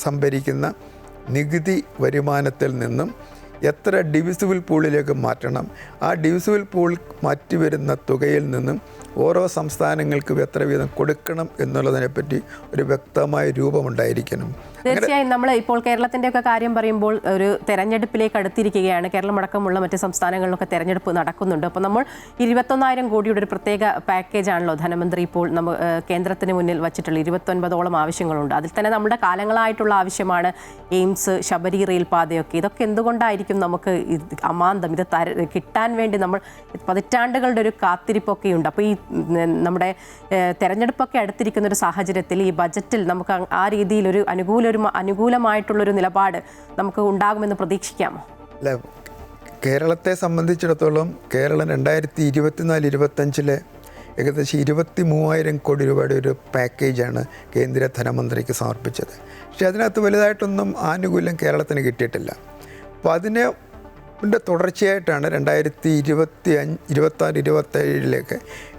സംഭരിക്കുന്ന നികുതി വരുമാനത്തിൽ നിന്നും എത്ര ഡിവിസിബിൾ പൂളിലേക്ക് മാറ്റണം, ആ ഡിവിസിബിൾ പൂൾ മാറ്റി വരുന്ന തുകയിൽ നിന്നും ഓരോ സംസ്ഥാനങ്ങൾക്കും എത്ര വീതം കൊടുക്കണം എന്നുള്ളതിനെപ്പറ്റി ഒരു വ്യക്തമായ രൂപമുണ്ടായിരിക്കണം. തീർച്ചയായും നമ്മൾ ഇപ്പോൾ കേരളത്തിൻ്റെയൊക്കെ കാര്യം പറയുമ്പോൾ ഒരു തെരഞ്ഞെടുപ്പിലേക്ക് അടുത്തിരിക്കുകയാണ്. കേരളമടക്കമുള്ള മറ്റ് സംസ്ഥാനങ്ങളിലൊക്കെ തെരഞ്ഞെടുപ്പ് നടക്കുന്നുണ്ട്. അപ്പോൾ നമ്മൾ 21,000 കോടിയുടെ ഒരു പ്രത്യേക പാക്കേജാണല്ലോ ധനമന്ത്രി ഇപ്പോൾ കേന്ദ്രത്തിന് മുന്നിൽ വച്ചിട്ടുള്ള 29ഓളം ആവശ്യങ്ങളുണ്ട്. അതിൽ തന്നെ നമ്മുടെ കാലങ്ങളായിട്ടുള്ള ആവശ്യമാണ് എയിംസ്, ശബരി റെയിൽപാതയൊക്കെ. ഇതൊക്കെ എന്തുകൊണ്ടായിരിക്കും നമുക്ക് അമാന്തം ഇത് കിട്ടാൻ വേണ്ടി നമ്മൾ പതിറ്റാണ്ടുകളുടെ ഒരു കാത്തിരിപ്പൊക്കെ ഉണ്ട്. അപ്പോൾ ഈ നമ്മുടെ തെരഞ്ഞെടുപ്പൊക്കെ അടുത്തിരിക്കുന്ന ഒരു സാഹചര്യത്തിൽ ഈ ബജറ്റിൽ നമുക്ക് ആ രീതിയിൽ ഒരു അനുകൂലമായിട്ടുള്ളൊരു നിലപാട് നമുക്ക് ഉണ്ടാകുമെന്ന് പ്രതീക്ഷിക്കാമോ? അല്ല, കേരളത്തെ സംബന്ധിച്ചിടത്തോളം കേരളം 2024-25 ഏകദേശം 23,000 കോടി രൂപയുടെ ഒരു പാക്കേജാണ് കേന്ദ്ര ധനമന്ത്രിക്ക് സമർപ്പിച്ചത്. പക്ഷേ അതിനകത്ത് വലുതായിട്ടൊന്നും ആനുകൂല്യം കേരളത്തിന് കിട്ടിയിട്ടില്ല. അപ്പോൾ അതിൻ്റെ തുടർച്ചയായിട്ടാണ് 2026-27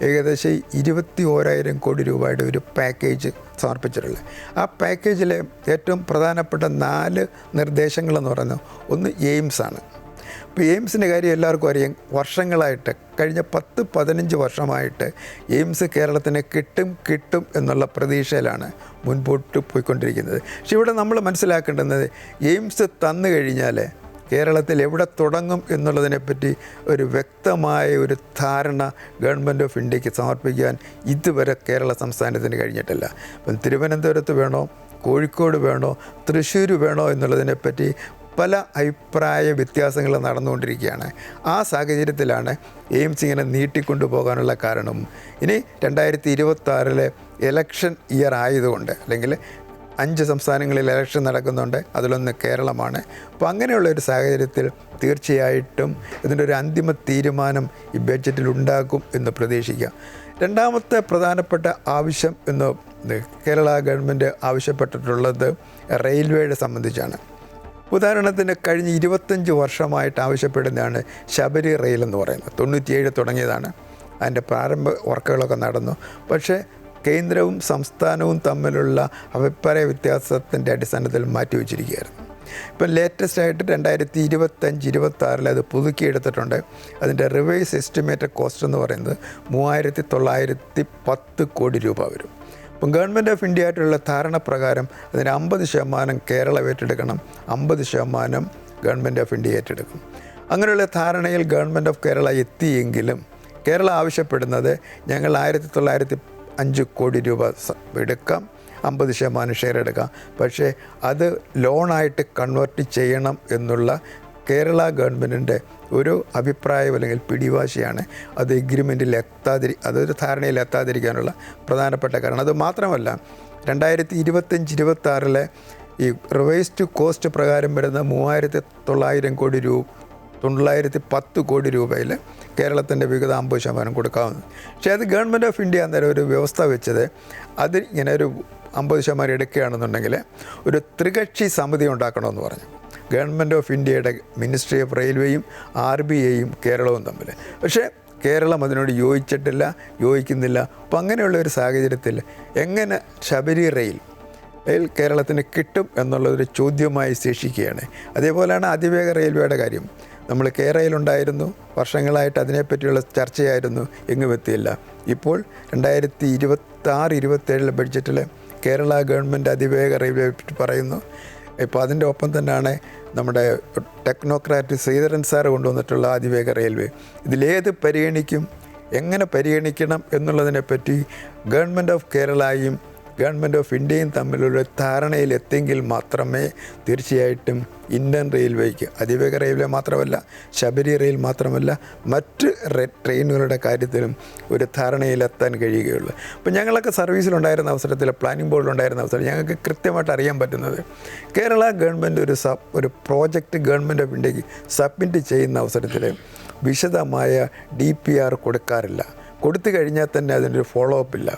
ഏകദേശം 21,000 കോടി രൂപയുടെ ഒരു പാക്കേജ് സമർപ്പിച്ചിട്ടുള്ളത്. ആ പാക്കേജിലെ ഏറ്റവും പ്രധാനപ്പെട്ട 4 നിർദ്ദേശങ്ങളെന്ന് പറയുന്നത് ഒന്ന് എയിംസാണ്. ഇപ്പോൾ എയിംസിൻ്റെ കാര്യം എല്ലാവർക്കും അറിയാം. വർഷങ്ങളായിട്ട് കഴിഞ്ഞ 10-15 വർഷമായിട്ട് എയിംസ് കേരളത്തിന് കിട്ടും എന്നുള്ള പ്രതീക്ഷയിലാണ് മുൻപോട്ട് പോയിക്കൊണ്ടിരിക്കുന്നത്. പക്ഷെ ഇവിടെ നമ്മൾ മനസ്സിലാക്കേണ്ടുന്നത് എയിംസ് തന്നു കഴിഞ്ഞാൽ കേരളത്തിൽ എവിടെ തുടങ്ങും എന്നുള്ളതിനെപ്പറ്റി ഒരു വ്യക്തമായ ഒരു ധാരണ ഗവൺമെൻറ് ഓഫ് ഇന്ത്യക്ക് സമർപ്പിക്കാൻ ഇതുവരെ കേരള സംസ്ഥാനത്തിന് കഴിഞ്ഞിട്ടില്ല. അപ്പം തിരുവനന്തപുരത്ത് വേണോ, കോഴിക്കോട് വേണോ, തൃശ്ശൂർ വേണോ എന്നുള്ളതിനെപ്പറ്റി പല അഭിപ്രായ വ്യത്യാസങ്ങൾ നടന്നുകൊണ്ടിരിക്കുകയാണ്. ആ സാഹചര്യത്തിലാണ് എയിംസ് ഇങ്ങനെ നീട്ടിക്കൊണ്ടുപോകാനുള്ള കാരണവും. ഇനി 2026 ഇലക്ഷൻ ഇയർ ആയതുകൊണ്ട്, അല്ലെങ്കിൽ 5 സംസ്ഥാനങ്ങളിൽ ഇലക്ഷൻ നടക്കുന്നുണ്ട്, അതിലൊന്ന് കേരളമാണ്. അപ്പോൾ അങ്ങനെയുള്ള ഒരു സാഹചര്യത്തിൽ തീർച്ചയായിട്ടും ഇതിൻ്റെ ഒരു അന്തിമ തീരുമാനം ഈ ബഡ്ജറ്റിൽ ഉണ്ടാകും എന്ന് പ്രതീക്ഷിക്കാം. രണ്ടാമത്തെ പ്രധാനപ്പെട്ട ആവശ്യം എന്ന് കേരള ഗവൺമെൻറ് ആവശ്യപ്പെട്ടിട്ടുള്ളത് റെയിൽവേയെ സംബന്ധിച്ചാണ്. ഉദാഹരണത്തിന് കഴിഞ്ഞ 25 വർഷമായിട്ട് ആവശ്യപ്പെടുന്നതാണ് ശബരി റെയിൽ എന്ന് പറയുന്നത്. 97 തുടങ്ങിയതാണ്. അതിൻ്റെ പ്രാരംഭ വർക്കുകളൊക്കെ നടന്നു. പക്ഷേ കേന്ദ്രവും സംസ്ഥാനവും തമ്മിലുള്ള അഭിപ്രായ വ്യത്യാസത്തിൻ്റെ അടിസ്ഥാനത്തിൽ മാറ്റിവെച്ചിരിക്കുകയായിരുന്നു. ഇപ്പം ലേറ്റസ്റ്റ് ആയിട്ട് 2025-26 അത് പുതുക്കിയെടുത്തിട്ടുണ്ട്. അതിൻ്റെ റിവൈസ് എസ്റ്റിമേറ്റഡ് കോസ്റ്റ് എന്ന് പറയുന്നത് 3,910 കോടി രൂപ വരും. ഇപ്പം ഗവൺമെൻറ് ഓഫ് ഇന്ത്യ ആയിട്ടുള്ള ധാരണ പ്രകാരം അതിന് 50% കേരളം ഏറ്റെടുക്കണം, 50% ഗവൺമെൻറ് ഓഫ് ഇന്ത്യ ഏറ്റെടുക്കും. അങ്ങനെയുള്ള ധാരണയിൽ ഗവൺമെൻറ് ഓഫ് കേരള എത്തിയെങ്കിലും കേരള ആവശ്യപ്പെടുന്നത് ഞങ്ങൾ 1,905 കോടി രൂപ എടുക്കാം, 50% ഷെയർ എടുക്കാം. പക്ഷേ അത് ലോണായിട്ട് കൺവേർട്ട് ചെയ്യണം എന്നുള്ള കേരള ഗവൺമെൻറ്റിൻ്റെ ഒരു അഭിപ്രായം അല്ലെങ്കിൽ പിടിവാശിയാണ് അത് എഗ്രിമെൻറ്റിൽ അതൊരു ധാരണയിൽ എത്താതിരിക്കാനുള്ള പ്രധാനപ്പെട്ട കാരണം. അത് മാത്രമല്ല 2025-26 ഈ റിവൈസ്ഡ് കോസ്റ്റ് പ്രകാരം വരുന്ന 3,900 കോടി രൂപ 910 കോടി രൂപയിൽ കേരളത്തിൻ്റെ വിഹിതം 50% കൊടുക്കാവുന്നത്. പക്ഷേ അത് ഗവൺമെൻറ് ഓഫ് ഇന്ത്യ അന്നേരം ഒരു വ്യവസ്ഥ വെച്ചത് അത് ഇങ്ങനെ ഒരു 50% എടുക്കുകയാണെന്നുണ്ടെങ്കിൽ ഒരു ത്രികക്ഷി സമിതി ഉണ്ടാക്കണമെന്ന് പറഞ്ഞു. ഗവൺമെൻറ് ഓഫ് ഇന്ത്യയുടെ മിനിസ്ട്രി ഓഫ് റെയിൽവേയും RBIയും കേരളവും തമ്മിൽ. പക്ഷേ കേരളം അതിനോട് യോജിക്കുന്നില്ല. അപ്പം അങ്ങനെയുള്ള ഒരു സാഹചര്യത്തിൽ എങ്ങനെ ശബരി റെയിൽ കേരളത്തിന് കിട്ടും എന്നുള്ളൊരു ചോദ്യമായി ശേഷിക്കുകയാണ്. അതേപോലെയാണ് അതിവേഗ റെയിൽവേയുടെ കാര്യം. നമ്മൾ കേരളയിലുണ്ടായിരുന്നു, വർഷങ്ങളായിട്ട് അതിനെപ്പറ്റിയുള്ള ചർച്ചയായിരുന്നു, എങ്ങും എത്തിയില്ല. ഇപ്പോൾ 2026-27 ബഡ്ജറ്റിൽ കേരള ഗവൺമെൻറ് അതിവേഗ റെയിൽവേ പറ്റി പറയുന്നു. ഇപ്പോൾ അതിൻ്റെ ഒപ്പം തന്നെയാണ് നമ്മുടെ ടെക്നോക്രാറ്റ് ശ്രീധരൻ സാർ കൊണ്ടുവന്നിട്ടുള്ള അതിവേഗ റെയിൽവേ. ഇതിലേത് പരിഗണിക്കും, എങ്ങനെ പരിഗണിക്കണം എന്നുള്ളതിനെപ്പറ്റി ഗവൺമെൻറ് ഓഫ് കേരളയും ഗവൺമെൻറ് ഓഫ് ഇന്ത്യയും തമ്മിലുള്ള ധാരണയിലെത്തെങ്കിൽ മാത്രമേ തീർച്ചയായിട്ടും ഇന്ത്യൻ റെയിൽവേക്ക് അതിവേഗ റെയിൽവേ മാത്രമല്ല, ശബരി റെയിൽ മാത്രമല്ല, മറ്റ് ട്രെയിനുകളുടെ കാര്യത്തിലും ഒരു ധാരണയിലെത്താൻ കഴിയുകയുള്ളൂ. അപ്പോൾ ഞങ്ങളൊക്കെ സർവീസിലുണ്ടായിരുന്ന അവസരത്തിൽ, പ്ലാനിംഗ് ബോർഡിലുണ്ടായിരുന്ന അവസരം ഞങ്ങൾക്ക് കൃത്യമായിട്ട് അറിയാൻ പറ്റുന്നത് കേരള ഗവൺമെൻറ് ഒരു പ്രോജക്റ്റ് ഗവൺമെൻറ് ഓഫ് ഇന്ത്യക്ക് സബ്മിറ്റ് ചെയ്യുന്ന അവസരത്തിൽ വിശദമായ DPR കൊടുക്കാറില്ല. കൊടുത്തു കഴിഞ്ഞാൽ തന്നെ അതിൻ്റെ ഫോളോ അപ്പ് ഇല്ല.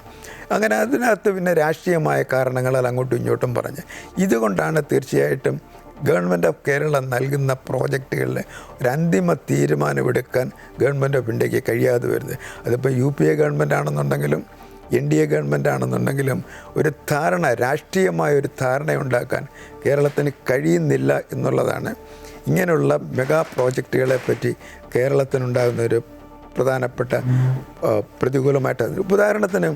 അങ്ങനെ അതിനകത്ത് പിന്നെ രാഷ്ട്രീയമായ കാരണങ്ങളാൽ അങ്ങോട്ടും ഇങ്ങോട്ടും പറഞ്ഞ് ഇതുകൊണ്ടാണ് തീർച്ചയായിട്ടും ഗവൺമെൻറ് ഓഫ് കേരള നൽകുന്ന പ്രോജക്റ്റുകളിൽ ഒരു അന്തിമ തീരുമാനമെടുക്കാൻ ഗവൺമെൻറ് ഓഫ് ഇന്ത്യക്ക് കഴിയാതെ വരുന്നത്. അതിപ്പോൾ UPA ഗവൺമെൻറ് ആണെന്നുണ്ടെങ്കിലും NDA ഗവൺമെൻറ് ആണെന്നുണ്ടെങ്കിലും ഒരു ധാരണ, രാഷ്ട്രീയമായൊരു ധാരണയുണ്ടാക്കാൻ കേരളത്തിന് കഴിയുന്നില്ല എന്നുള്ളതാണ് ഇങ്ങനെയുള്ള മെഗാ പ്രോജക്റ്റുകളെ പറ്റി കേരളത്തിനുണ്ടാകുന്നൊരു പ്രധാനപ്പെട്ട പ്രതികൂലമായിട്ട്. ഉദാഹരണത്തിന്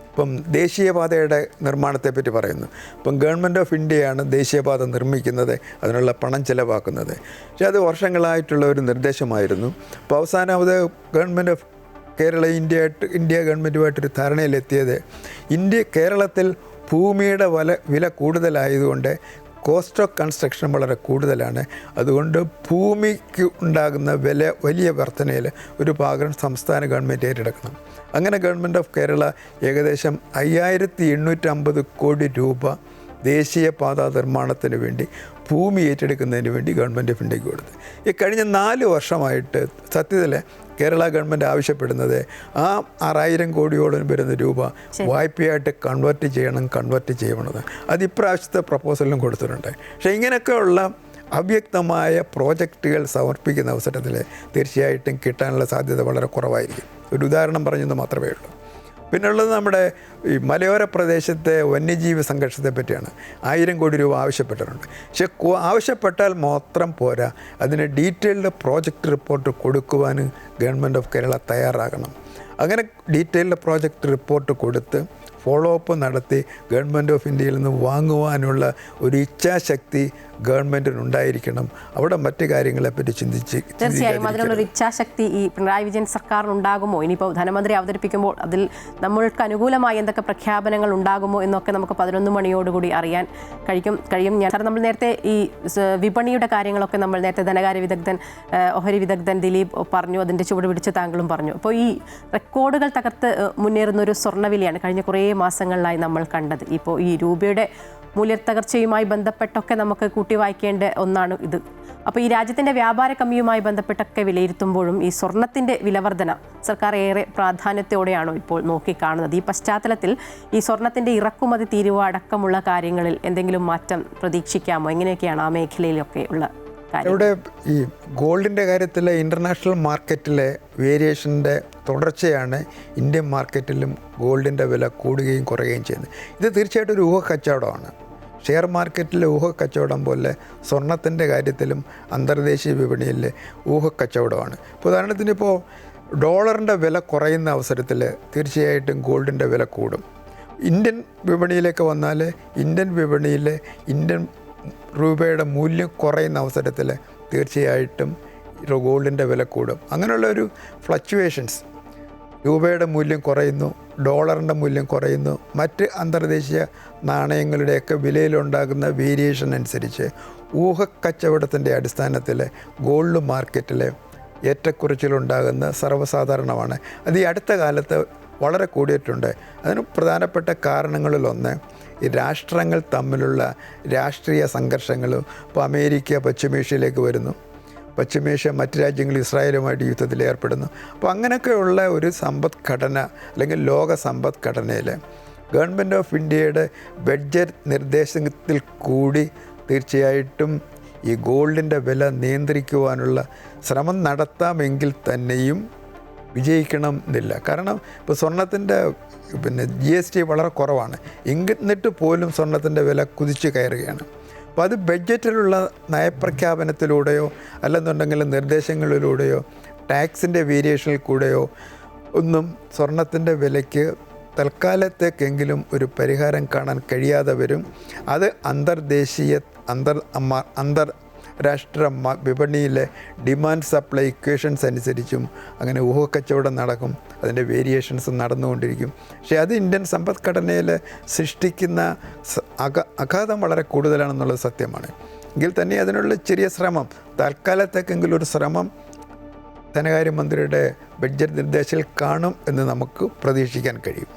ഇപ്പം ദേശീയപാതയുടെ നിർമ്മാണത്തെപ്പറ്റി പറയുന്നു. ഇപ്പം ഗവൺമെൻറ് ഓഫ് ഇന്ത്യയാണ് ദേശീയപാത നിർമ്മിക്കുന്നത്, അതിനുള്ള പണം ചിലവാക്കുന്നത്. പക്ഷേ അത് വർഷങ്ങളായിട്ടുള്ള ഒരു നിർദ്ദേശമായിരുന്നു. അപ്പോൾ അവസാനം അത് ഗവൺമെൻറ് ഓഫ് കേരള ഇന്ത്യ ഗവൺമെൻറ്റുമായിട്ടൊരു ധാരണയിലെത്തിയത് കേരളത്തിൽ ഭൂമിയുടെ വില കൂടുതലായതുകൊണ്ട് കോസ്റ്റ് ഓഫ് കൺസ്ട്രക്ഷൻ വളരെ കൂടുതലാണ്. അതുകൊണ്ട് ഭൂമിക്ക് ഉണ്ടാകുന്ന വലിയ വർധനയിൽ ഒരു ഭാഗം സംസ്ഥാന ഗവൺമെൻറ് ഏറ്റെടുക്കണം. അങ്ങനെ ഗവൺമെൻറ് ഓഫ് കേരള ഏകദേശം 5,850 കോടി രൂപ ദേശീയപാത നിർമ്മാണത്തിന് വേണ്ടി, ഭൂമി ഏറ്റെടുക്കുന്നതിന് വേണ്ടി ഗവൺമെൻറ് ഓഫ് ഇന്ത്യക്ക് കൊടുത്തു. ഈ കഴിഞ്ഞ 4 വർഷമായിട്ട് സത്യത്തിൽ കേരള ഗവൺമെൻറ് ആവശ്യപ്പെടുന്നത് ആ 6,000 കോടിയോളം വരുന്ന രൂപ വായ്പയായിട്ട് കൺവേർട്ട് ചെയ്യണമെന്ന് അത് ഇപ്രാവശ്യത്തെ പ്രപ്പോസലിലും കൊടുത്തിട്ടുണ്ട്. പക്ഷേ ഇങ്ങനെയൊക്കെയുള്ള അവ്യക്തമായ പ്രോജക്റ്റുകൾ സമർപ്പിക്കുന്ന അവസരത്തിൽ തീർച്ചയായിട്ടും കിട്ടാനുള്ള സാധ്യത വളരെ കുറവായിരിക്കും. ഒരു ഉദാഹരണം പറഞ്ഞെന്ന് മാത്രമേ ഉള്ളൂ. പിന്നുള്ളത് നമ്മുടെ ഈ മലയോര പ്രദേശത്തെ വന്യജീവി സംഘർഷത്തെ പറ്റിയാണ്. 1,000 കോടി രൂപ ആവശ്യപ്പെട്ടിട്ടുണ്ട്. പക്ഷേ ആവശ്യപ്പെട്ടാൽ മാത്രം പോരാ, അതിന് ഡീറ്റെയിൽഡ് പ്രോജക്റ്റ് റിപ്പോർട്ട് കൊടുക്കുവാൻ ഗവൺമെൻറ് ഓഫ് കേരള തയ്യാറാകണം. അങ്ങനെ ഡീറ്റെയിൽഡ് പ്രോജക്റ്റ് റിപ്പോർട്ട് കൊടുത്ത് ഫോളോ അപ്പ് നടത്തി ഗവൺമെൻറ് ഓഫ് ഇന്ത്യയിൽ നിന്ന് വാങ്ങുവാനുള്ള ഒരു ഇച്ഛാശക്തി ഗവൺമെൻറ്റിനുണ്ടായിരിക്കണം. അവിടെ മറ്റു കാര്യങ്ങളെപ്പറ്റി തീർച്ചയായും അതിനുള്ളൊരു ഇച്ഛാശക്തി ഈ പിണറായി വിജയൻ സർക്കാരിനുണ്ടാകുമോ? ഇനിയിപ്പോൾ ധനമന്ത്രി അവതരിപ്പിക്കുമ്പോൾ അതിൽ നമ്മൾക്ക് അനുകൂലമായി എന്തൊക്കെ പ്രഖ്യാപനങ്ങൾ ഉണ്ടാകുമോ എന്നൊക്കെ നമുക്ക് 11 മണിയോടുകൂടി അറിയാൻ കഴിയും. നമ്മൾ നേരത്തെ ഈ വിപണിയുടെ കാര്യങ്ങളൊക്കെ നമ്മൾ നേരത്തെ ധനകാര്യ വിദഗ്ധൻ, ഓഹരി വിദഗ്ധൻ ദിലീപ് പറഞ്ഞു, അതിൻ്റെ ചുവട് പിടിച്ച് താങ്കളും പറഞ്ഞു. അപ്പോൾ ഈ റെക്കോർഡുകൾ തകർത്ത് മുന്നേറുന്നൊരു സ്വർണ്ണവിലയാണ് കഴിഞ്ഞ കുറേ മാസങ്ങളിലായി നമ്മൾ കണ്ടത്. ഇപ്പോൾ ഈ രൂപയുടെ മൂല്യത്തകർച്ചയുമായി ബന്ധപ്പെട്ടൊക്കെ നമുക്ക് കൂട്ടി വായിക്കേണ്ട ഒന്നാണ് ഇത്. അപ്പോൾ ഈ രാജ്യത്തിൻ്റെ വ്യാപാര കമ്മിയുമായി ബന്ധപ്പെട്ടൊക്കെ വിലയിരുത്തുമ്പോഴും ഈ സ്വർണത്തിൻ്റെ വിലവർധന സർക്കാർ ഏറെ പ്രാധാന്യത്തോടെയാണോ ഇപ്പോൾ നോക്കിക്കാണുന്നത്? ഈ പശ്ചാത്തലത്തിൽ ഈ സ്വർണത്തിൻ്റെ ഇറക്കുമതി തീരുവ അടക്കമുള്ള കാര്യങ്ങളിൽ എന്തെങ്കിലും മാറ്റം പ്രതീക്ഷിക്കാമോ? എങ്ങനെയൊക്കെയാണ് ആ മേഖലയിലൊക്കെ ഉള്ള കാര്യം? ഇവിടെ ഈ ഗോൾഡിൻ്റെ കാര്യത്തിൽ ഇൻ്റർനാഷണൽ മാർക്കറ്റിലെ വേരിയേഷൻ്റെ തുടർച്ചയാണ് ഇന്ത്യൻ മാർക്കറ്റിലും ഗോൾഡിൻ്റെ വില കൂടുകയും കുറയുകയും ചെയ്യുന്നത്. ഇത് തീർച്ചയായിട്ടും ഒരു ഊഹക്കച്ചവടമാണ്. ഷെയർ മാർക്കറ്റിലെ ഊഹക്കച്ചവടം പോലെ സ്വർണത്തിൻ്റെ കാര്യത്തിലും അന്തർദേശീയ വിപണിയിലെ ഊഹക്കച്ചവടമാണ്. ഇപ്പോൾ ഉദാഹരണത്തിന് ഇപ്പോൾ ഡോളറിൻ്റെ വില കുറയുന്ന അവസരത്തിൽ തീർച്ചയായിട്ടും ഗോൾഡിൻ്റെ വില കൂടും. ഇന്ത്യൻ വിപണിയിലേക്ക് വന്നാൽ ഇന്ത്യൻ വിപണിയിലെ ഇന്ത്യൻ രൂപയുടെ മൂല്യം കുറയുന്ന അവസരത്തിൽ തീർച്ചയായിട്ടും ഗോൾഡിൻ്റെ വില കൂടും. അങ്ങനെയുള്ള ഒരു ഫ്ലക്ച്വേഷൻസ് രൂപയുടെ മൂല്യം കുറയുന്നു, ഡോളറിൻ്റെ മൂല്യം കുറയുന്നു, മറ്റ് അന്തർദേശീയ നാണയങ്ങളുടെയൊക്കെ വിലയിലുണ്ടാകുന്ന വേരിയേഷൻ അനുസരിച്ച് ഊഹക്കച്ചവടത്തിൻ്റെ അടിസ്ഥാനത്തിൽ ഗോൾഡ് മാർക്കറ്റിൽ ഏറ്റക്കുറച്ചിലുണ്ടാകുന്ന സർവ്വസാധാരണമാണ്. അത് ഈ അടുത്ത കാലത്ത് വളരെ കൂടിയിട്ടുണ്ട്. അതിന് പ്രധാനപ്പെട്ട കാരണങ്ങളിലൊന്ന് ഈ രാഷ്ട്രങ്ങൾ തമ്മിലുള്ള രാഷ്ട്രീയ സംഘർഷങ്ങളും. ഇപ്പോൾ അമേരിക്ക പശ്ചിമേഷ്യയിലേക്ക് വരുന്നു, പശ്ചിമേഷ്യ മറ്റ് രാജ്യങ്ങൾ ഇസ്രായേലുമായിട്ട് യുദ്ധത്തിൽ ഏർപ്പെടുന്നു. അപ്പോൾ അങ്ങനെയൊക്കെയുള്ള ഒരു സമ്പദ്ഘടന അല്ലെങ്കിൽ ലോക സമ്പദ്ഘടനയിൽ ഗവൺമെൻറ് ഓഫ് ഇന്ത്യയുടെ ബഡ്ജറ്റ് നിർദ്ദേശത്തിൽ കൂടി തീർച്ചയായിട്ടും ഈ ഗോൾഡിൻ്റെ വില നിയന്ത്രിക്കുവാനുള്ള ശ്രമം നടത്താമെങ്കിൽ തന്നെയും വിജയിക്കണം എന്നില്ല. കാരണം ഇപ്പോൾ സ്വർണത്തിൻ്റെ GST വളരെ കുറവാണ്, എന്നിട്ട് പോലും സ്വർണത്തിൻ്റെ വില കുതിച്ച് കയറുകയാണ്. അപ്പോൾ അത് ബഡ്ജറ്റിലുള്ള നയപ്രഖ്യാപനത്തിലൂടെയോ അല്ലെന്നുണ്ടെങ്കിൽ നിർദ്ദേശങ്ങളിലൂടെയോ ടാക്സിൻ്റെ വേരിയേഷനിൽ കൂടെയോ ഒന്നും സ്വർണത്തിൻ്റെ വിലയ്ക്ക് തൽക്കാലത്തേക്കെങ്കിലും ഒരു പരിഹാരം കാണാൻ കഴിയാതെ വരും. അത് അന്താരാഷ്ട്ര വിപണിയിലെ ഡിമാൻഡ് സപ്ലൈ ഇക്വേഷൻസ് അനുസരിച്ചും അങ്ങനെ ഊഹക്കച്ചവടം നടക്കും, അതിൻ്റെ വേരിയേഷൻസ് നടന്നുകൊണ്ടിരിക്കും. പക്ഷേ അത് ഇന്ത്യൻ സമ്പദ്ഘടനയിൽ സൃഷ്ടിക്കുന്ന ആഘാതം വളരെ കൂടുതലാണെന്നുള്ളത് സത്യമാണ്. എങ്കിൽ തന്നെ അതിനുള്ള ചെറിയ ശ്രമം, തൽക്കാലത്തേക്കെങ്കിലും ഒരു ശ്രമം ധനകാര്യമന്ത്രിയുടെ ബഡ്ജറ്റ് നിർദ്ദേശത്തിൽ കാണും എന്ന് നമുക്ക് പ്രതീക്ഷിക്കാൻ കഴിയും.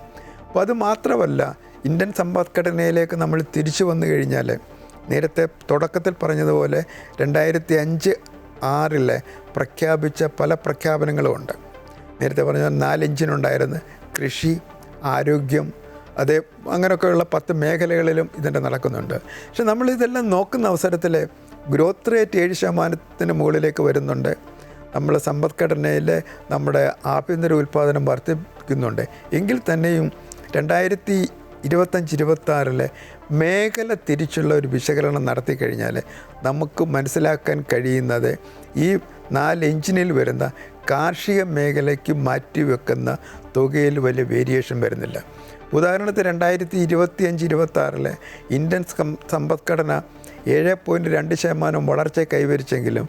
അപ്പോൾ അത് മാത്രമല്ല, ഇന്ത്യൻ സമ്പദ്ഘടനയിലേക്ക് നമ്മൾ തിരിച്ചു വന്നു കഴിഞ്ഞാൽ നേരത്തെ തുടക്കത്തിൽ പറഞ്ഞതുപോലെ 2005-6 പ്രഖ്യാപിച്ച പല പ്രഖ്യാപനങ്ങളും ഉണ്ട്. നേരത്തെ പറഞ്ഞ 4 എഞ്ചിനുണ്ടായിരുന്നു: കൃഷി, ആരോഗ്യം, അങ്ങനെയൊക്കെയുള്ള 10 മേഖലകളിലും ഇതിൻ്റെ നടക്കുന്നുണ്ട്. പക്ഷെ നമ്മളിതെല്ലാം നോക്കുന്ന അവസരത്തിൽ ഗ്രോത്ത് റേറ്റ് 7% മുകളിലേക്ക് വരുന്നുണ്ട്. നമ്മൾ സമ്പദ്ഘടനയിൽ നമ്മുടെ ആഭ്യന്തര ഉൽപ്പാദനം വർദ്ധിപ്പിക്കുന്നുണ്ട്. എങ്കിൽ തന്നെയും 2025-26 മേഖല തിരിച്ചുള്ള ഒരു വിശകലനം നടത്തി കഴിഞ്ഞാൽ നമുക്ക് മനസ്സിലാക്കാൻ കഴിയുന്നത് ഈ 4 എഞ്ചിനിൽ വരുന്ന കാർഷിക മേഖലയ്ക്ക് മാറ്റിവെക്കുന്ന തുകയിൽ വലിയ വേരിയേഷൻ വരുന്നില്ല. ഉദാഹരണത്തിന് 2025-26 ഇന്ത്യൻ സമ്പദ്ഘടന 7.2% വളർച്ച കൈവരിച്ചെങ്കിലും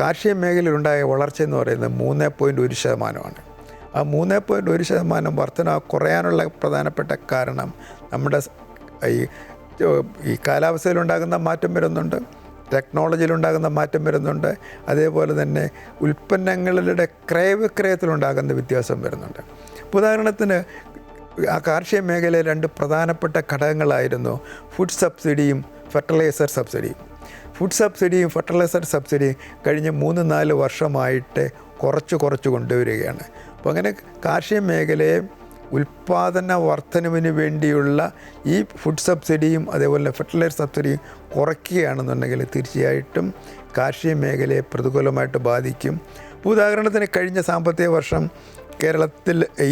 കാർഷിക മേഖലയിലുണ്ടായ വളർച്ച എന്ന് പറയുന്നത് 3.1%. ആ 3.1% വർധന കുറയാനുള്ള പ്രധാനപ്പെട്ട കാരണം നമ്മുടെ ഈ കാലാവസ്ഥയിലുണ്ടാകുന്ന മാറ്റം വരുന്നുണ്ട്, ടെക്നോളജിയിലുണ്ടാകുന്ന മാറ്റം വരുന്നുണ്ട്, അതേപോലെ തന്നെ ഉൽപ്പന്നങ്ങളുടെ ക്രയവിക്രയത്തിലുണ്ടാകുന്ന വ്യത്യാസം വരുന്നുണ്ട്. ഉദാഹരണത്തിന് ആ കാർഷിക മേഖലയിൽ 2 പ്രധാനപ്പെട്ട ഘടകങ്ങളായിരുന്നു ഫുഡ് സബ്സിഡിയും ഫെർട്ടിലൈസർ സബ്സിഡിയും. ഫുഡ് സബ്സിഡിയും ഫെർട്ടിലൈസർ സബ്സിഡിയും കഴിഞ്ഞ 3-4 വർഷമായിട്ട് കുറച്ച് കൊണ്ടുവരികയാണ്. അപ്പോൾ അങ്ങനെ കാർഷിക മേഖലയെ ഉൽപ്പാദന വർധനവിന് വേണ്ടിയുള്ള ഈ ഫുഡ് സബ്സിഡിയും അതേപോലെ ഫെർട്ടിലൈസർ സബ്സിഡിയും കുറയ്ക്കുകയാണെന്നുണ്ടെങ്കിൽ തീർച്ചയായിട്ടും കാർഷിക മേഖലയെ പ്രതികൂലമായിട്ട് ബാധിക്കും. ഉദാഹരണത്തിന് കഴിഞ്ഞ സാമ്പത്തിക വർഷം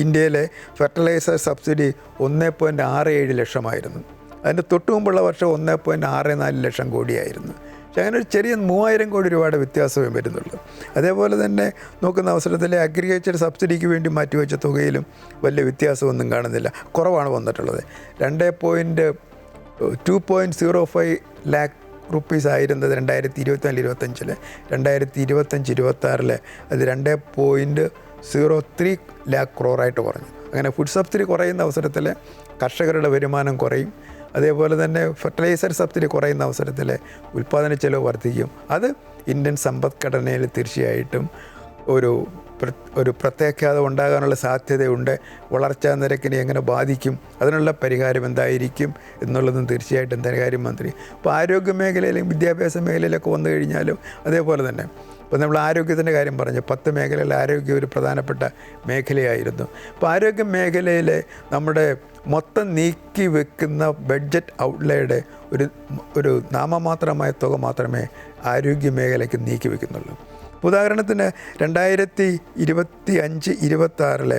ഇന്ത്യയിലെ ഫെർട്ടിലൈസർ സബ്സിഡി 1.67 ലക്ഷമായിരുന്നു. അതിൻ്റെ തൊട്ടു മുമ്പുള്ള വർഷം 1.64 ലക്ഷം കോടിയായിരുന്നു. പക്ഷെ അങ്ങനെ ഒരു ചെറിയ 3000 കോടി രൂപയുടെ വ്യത്യാസമേ വരുന്നുള്ളൂ. അതേപോലെ തന്നെ നോക്കുന്ന അവസരത്തിൽ അഗ്രികൾച്ചർ സബ്സിഡിക്ക് വേണ്ടി മാറ്റിവെച്ച തുകയിലും വലിയ വ്യത്യാസമൊന്നും കാണുന്നില്ല, കുറവാണ് വന്നിട്ടുള്ളത്. 2.05 ലാക്ക് റുപ്പീസ് ആയിരുന്നത് 2024-25 2025-26 അത് 2.03 ലാക്ക് ക്രോറായിട്ട് കുറഞ്ഞു. അങ്ങനെ ഫുഡ് സബ്സിഡി കുറയുന്ന അവസരത്തിൽ കർഷകരുടെ വരുമാനം കുറയും. അതേപോലെ തന്നെ ഫെർട്ടിലൈസർ സബ്സിഡി കുറയുന്ന അവസരത്തിൽ ഉൽപ്പാദന ചെലവ് വർദ്ധിക്കും. അത് ഇന്ത്യൻ സമ്പദ്ഘടനയിൽ തീർച്ചയായിട്ടും ഒരു പ്രത്യാഘാതം ഉണ്ടാകാനുള്ള സാധ്യതയുണ്ട്. വളർച്ചാ നിരക്കിനെ എങ്ങനെ ബാധിക്കും, അതിനുള്ള പരിഹാരം എന്തായിരിക്കും എന്നുള്ളതും തീർച്ചയായിട്ടും ധനകാര്യമന്ത്രി. ഇപ്പോൾ ആരോഗ്യ മേഖലയിലും വിദ്യാഭ്യാസ മേഖലയിലൊക്കെ വന്നു കഴിഞ്ഞാലും അതേപോലെ തന്നെ ഇപ്പോൾ നമ്മൾ ആരോഗ്യത്തിൻ്റെ കാര്യം പറഞ്ഞു, 10 മേഖലയിൽ ആരോഗ്യം ഒരു പ്രധാനപ്പെട്ട മേഖലയായിരുന്നു. അപ്പോൾ ആരോഗ്യ മേഖലയിൽ നമ്മുടെ മൊത്തം നീക്കി വെക്കുന്ന ബഡ്ജറ്റ് ഔട്ട്ലേയുടെ ഒരു നാമമാത്രമായ തുക മാത്രമേ ആരോഗ്യ മേഖലയ്ക്ക് നീക്കി വെക്കുന്നുള്ളൂ. ഉദാഹരണത്തിന് 2025-26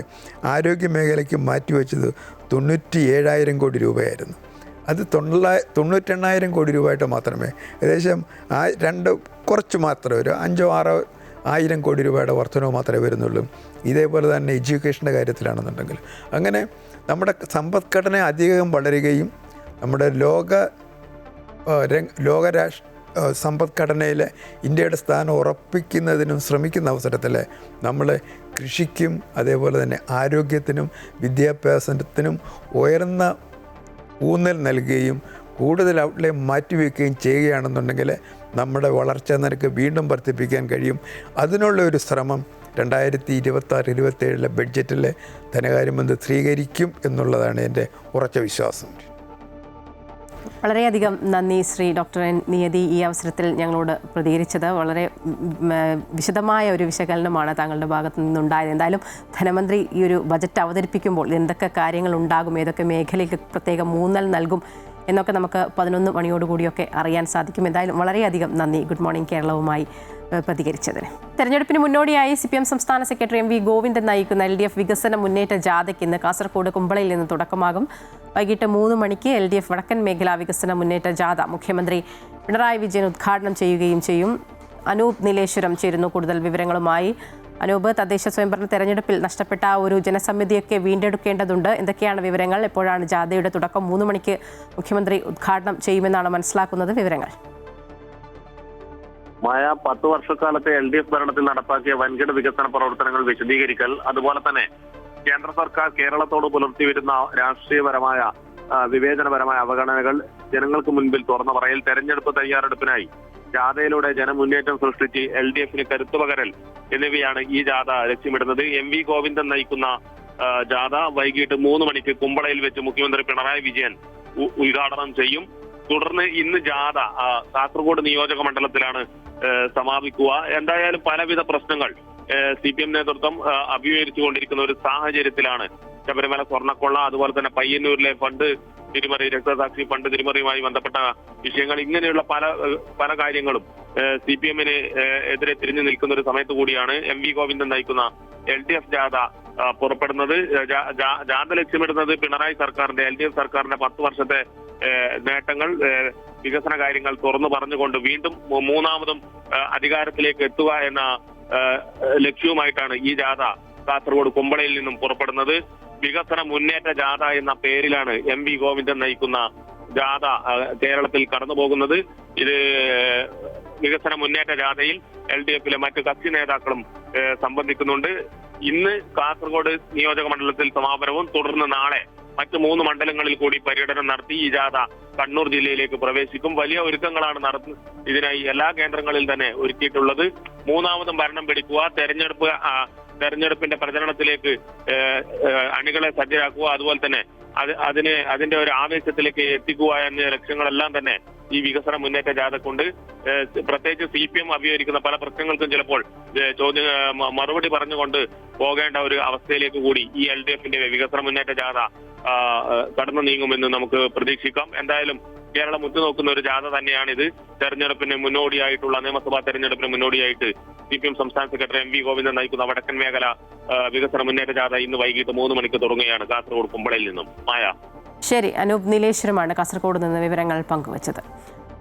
ആരോഗ്യ മേഖലയ്ക്ക് മാറ്റിവെച്ചത് 97,000 കോടി രൂപയായിരുന്നു. അത് 98,000 കോടി രൂപയായിട്ട് മാത്രമേ ഏകദേശം കുറച്ച് മാത്രമേ ഒരു 5,000-6,000 കോടി രൂപയുടെ വർധനവ് മാത്രമേ വരുന്നുള്ളൂ. ഇതേപോലെ തന്നെ എഡ്യൂക്കേഷൻ്റെ കാര്യത്തിലാണെന്നുണ്ടെങ്കിൽ അങ്ങനെ നമ്മുടെ സമ്പദ്ഘടന അധികം വളരുകയും നമ്മുടെ സമ്പദ്ഘടനയിൽ ഇന്ത്യയുടെ സ്ഥാനം ഉറപ്പിക്കുന്നതിനും ശ്രമിക്കുന്ന അവസരത്തിൽ നമ്മൾ കൃഷിക്കും അതേപോലെ തന്നെ ആരോഗ്യത്തിനും വിദ്യാഭ്യാസത്തിനും ഉയർന്ന ഊന്നൽ നൽകുകയും കൂടുതൽ ഔട്ട്ലേ മാറ്റിവെക്കുകയും ചെയ്യുകയാണെന്നുണ്ടെങ്കിൽ നമ്മുടെ വളർച്ചാ നിരക്ക് വീണ്ടും വർദ്ധിപ്പിക്കാൻ കഴിയും. അതിനുള്ള ഒരു ശ്രമം 2026-27 ബഡ്ജറ്റിലെ ധനകാര്യമന്ത്രി സ്വീകരിക്കും എന്നുള്ളതാണ് എൻ്റെ ഉറച്ച വിശ്വാസം. വളരെയധികം നന്ദി ശ്രീ ഡോക്ടർ എൻ നിയതി ഈ അവസരത്തിൽ ഞങ്ങളോട് പ്രതികരിച്ചത്. വളരെ വിശദമായ ഒരു വിശകലനമാണ് താങ്കളുടെ ഭാഗത്തു നിന്നുണ്ടായത്. എന്തായാലും ധനമന്ത്രി ഈ ഒരു ബജറ്റ് അവതരിപ്പിക്കുമ്പോൾ എന്തൊക്കെ കാര്യങ്ങൾ ഉണ്ടാകും, ഏതൊക്കെ മേഖലയ്ക്ക് പ്രത്യേക ഊന്നൽ നൽകും എന്നൊക്കെ നമുക്ക് 11 മണിയോടുകൂടിയൊക്കെ അറിയാൻ സാധിക്കും. എന്തായാലും വളരെയധികം നന്ദി ഗുഡ് മോർണിംഗ് കേരളവുമായി പ്രതികരിച്ചതിന്. തെരഞ്ഞെടുപ്പിന് മുന്നോടിയായി CPM സംസ്ഥാന സെക്രട്ടറി MV ഗോവിന്ദൻ നയിക്കുന്ന LDF വികസന മുന്നേറ്റ ജാഥയ്ക്ക് ഇന്ന് കാസർഗോഡ് കുമ്പളയിൽ നിന്ന് തുടക്കമാകും. വൈകിട്ട് 3 മണിക്ക് LDF വടക്കൻ മേഖലാ വികസന മുന്നേറ്റ ജാഥ മുഖ്യമന്ത്രി പിണറായി വിജയൻ ഉദ്ഘാടനം ചെയ്യുകയും ചെയ്യും. അനൂപ് നീലേശ്വരം ചേരുന്നു കൂടുതൽ വിവരങ്ങളുമായി. അനൂപ്, തദ്ദേശ സ്വയംഭരണ തെരഞ്ഞെടുപ്പിൽ നഷ്ടപ്പെട്ട ഒരു ജനസമിതിയൊക്കെ വീണ്ടെടുക്കേണ്ടതുണ്ട്. എന്തൊക്കെയാണ് വിവരങ്ങൾ? എപ്പോഴാണ് ജാഥയുടെ തുടക്കം? 3 മണിക്ക് മുഖ്യമന്ത്രി ഉദ്ഘാടനം ചെയ്യുമെന്നാണ് മനസ്സിലാക്കുന്നത്. വിവരങ്ങൾ? മായ 10 വർഷക്കാലത്തെ LDF ഭരണത്തിൽ നടപ്പാക്കിയ വൻകിട വികസന പ്രവർത്തനങ്ങൾ വിശദീകരിക്കൽ, അതുപോലെ തന്നെ കേന്ദ്ര സർക്കാർ കേരളത്തോട് പുലർത്തി വരുന്ന രാഷ്ട്രീയപരമായ വിവേചനപരമായ അവഗണനകൾ ജനങ്ങൾക്ക് മുൻപിൽ തുറന്നു പറയൽ, തെരഞ്ഞെടുപ്പ് തയ്യാറെടുപ്പിനായി ജാഥയിലൂടെ ജനമുന്നേറ്റം സൃഷ്ടിച്ച് LDFന് കരുത്തു പകരൽ എന്നിവയാണ് ഈ ജാഥ ലക്ഷ്യമിടുന്നത്. MV ഗോവിന്ദൻ നയിക്കുന്ന ജാഥ വൈകിട്ട് 3 മണിക്ക് കുമ്പളയിൽ വെച്ച് മുഖ്യമന്ത്രി പിണറായി വിജയൻ ഉദ്ഘാടനം ചെയ്യും. തുടർന്ന് ഇന്ന് ജാഥ കാസർഗോഡ് നിയോജക മണ്ഡലത്തിലാണ് സമാപിക്കുക. എന്തായാലും പലവിധ പ്രശ്നങ്ങൾ CPM നേതൃത്വം അഭിമുഖീകരിച്ചുകൊണ്ടിരിക്കുന്ന ഒരു സാഹചര്യത്തിലാണ് ശബരിമല സ്വർണ്ണക്കൊള്ള, അതുപോലെ തന്നെ പയ്യന്നൂരിലെ ഫണ്ട് തിരിമറി, രക്തസാക്ഷി ഫണ്ട് തിരിമറിയുമായി ബന്ധപ്പെട്ട വിഷയങ്ങൾ, ഇങ്ങനെയുള്ള പല കാര്യങ്ങളും CPM-ന് എതിരെ തിരിഞ്ഞു നിൽക്കുന്ന ഒരു സമയത്ത് കൂടിയാണ് MV ഗോവിന്ദൻ നയിക്കുന്ന LDF ജാഥ പുറപ്പെടുന്നത്. ജാഥ ലക്ഷ്യമിടുന്നത് പിണറായി സർക്കാരിന്റെ LDF സർക്കാരിന്റെ 10 വർഷത്തെ നേട്ടങ്ങൾ, വികസന കാര്യങ്ങൾ തുറന്നു പറഞ്ഞുകൊണ്ട് വീണ്ടും മൂന്നാമതും അധികാരത്തിലേക്ക് എത്തുക എന്ന ലക്ഷ്യവുമായിട്ടാണ് ഈ ജാഥ കാസർഗോഡ് കുമ്പളയിൽ നിന്നും പുറപ്പെടുന്നത്. വികസന മുന്നേറ്റ ജാഥ എന്ന പേരിലാണ് MV ഗോവിന്ദൻ നയിക്കുന്ന ജാഥ കേരളത്തിൽ കടന്നു പോകുന്നത്. ഇത് വികസന മുന്നേറ്റ ജാഥയിൽ LDF-ലെ മറ്റ് കക്ഷി നേതാക്കളും സംബന്ധിക്കുന്നുണ്ട്. ഇന്ന് കാസർഗോഡ് നിയോജക മണ്ഡലത്തിൽ സമാപനവും തുടർന്ന് നാളെ മറ്റ് 3 മണ്ഡലങ്ങളിൽ കൂടി പര്യടനം നടത്തി ഈ ജാഥ കണ്ണൂർ ജില്ലയിലേക്ക് പ്രവേശിക്കും. വലിയ ഒരുക്കങ്ങളാണ് ഇതിനായി എല്ലാ കേന്ദ്രങ്ങളിൽ തന്നെ ഒരുക്കിയിട്ടുള്ളത്. മൂന്നാമതും ഭരണം പിടിക്കുക, തെരഞ്ഞെടുപ്പിന്റെ പ്രചരണത്തിലേക്ക് അണികളെ സജ്ജരാക്കുക, അതുപോലെ തന്നെ അതിന്റെ ഒരു ആവേശത്തിലേക്ക് എത്തിക്കുക എന്ന ലക്ഷ്യങ്ങളെല്ലാം തന്നെ ഈ വികസന മുന്നേറ്റ ജാഥ കൊണ്ട്, പ്രത്യേകിച്ച് CPM അഭിമുഖീകരിക്കുന്ന പല പ്രശ്നങ്ങൾക്കും ചിലപ്പോൾ മറുപടി പറഞ്ഞുകൊണ്ട് പോകേണ്ട ഒരു അവസ്ഥയിലേക്ക് കൂടി ഈ LDF-ന്റെ വികസന മുന്നേറ്റ ജാഥ കടന്നു നീങ്ങുമെന്ന് നമുക്ക് പ്രതീക്ഷിക്കാം. എന്തായാലും കേരളം ഉറ്റുനോക്കുന്ന ഒരു ജാഥ തന്നെയാണിത്. തെരഞ്ഞെടുപ്പിന് മുന്നോടിയായിട്ടുള്ള നിയമസഭാ തെരഞ്ഞെടുപ്പിന് മുന്നോടിയായിട്ട് CPM സംസ്ഥാന സെക്രട്ടറി MV ഗോവിന്ദൻ നയിക്കുന്ന വടക്കൻ മേഖല വികസന മുന്നേറ്റ ജാഥ ഇന്ന് വൈകിട്ട് 3 മണിക്ക് തുടങ്ങുകയാണ് കാസർഗോഡ് കുമ്പളയിൽ നിന്നും. മായ. ശരി, അനൂപ് നീലേശ്വരമാണ് കാസർഗോഡ് നിന്ന് വിവരങ്ങൾ പങ്കുവച്ചത്.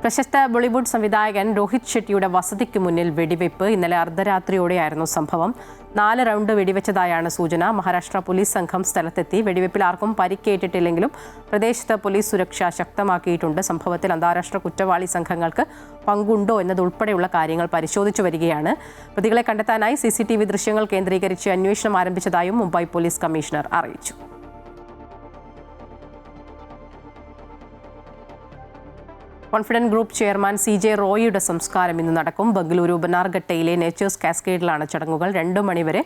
പ്രശസ്ത ബോളിവുഡ് സംവിധായകൻ രോഹിത് ഷെട്ടിയുടെ വസതിക്ക് മുന്നിൽ വെടിവെപ്പ്. ഇന്നലെ അർദ്ധരാത്രിയോടെയായിരുന്നു സംഭവം. 4 റൗണ്ട് വെടിവെച്ചതായാണ് സൂചന. മഹാരാഷ്ട്ര പോലീസ് സംഘം സ്ഥലത്തെത്തി. വെടിവെപ്പിൽ ആർക്കും പരിക്കേറ്റിട്ടില്ലെങ്കിലും പ്രദേശത്ത് പോലീസ് സുരക്ഷ ശക്തമാക്കിയിട്ടുണ്ട്. സംഭവത്തിൽ അന്താരാഷ്ട്ര കുറ്റവാളി സംഘങ്ങൾക്ക് പങ്കുണ്ടോ എന്നതുൾപ്പെടെയുള്ള കാര്യങ്ങൾ പരിശോധിച്ചു വരികയാണ്. പ്രതികളെ കണ്ടെത്താനായി CCTV ദൃശ്യങ്ങൾ കേന്ദ്രീകരിച്ച് അന്വേഷണം ആരംഭിച്ചതായും മുംബൈ പോലീസ് കമ്മീഷണർ അറിയിച്ചു. കോൺഫിഡന്റ് ഗ്രൂപ്പ് ചെയർമാൻ CJ റോയിയുടെ സംസ്കാരം ഇന്ന് നടക്കും. ബംഗളൂരു ബനാർഘട്ടയിലെ നേച്ചേഴ്സ് കാസ്കേഡിലാണ് ചടങ്ങുകൾ. 2 മണിവരെ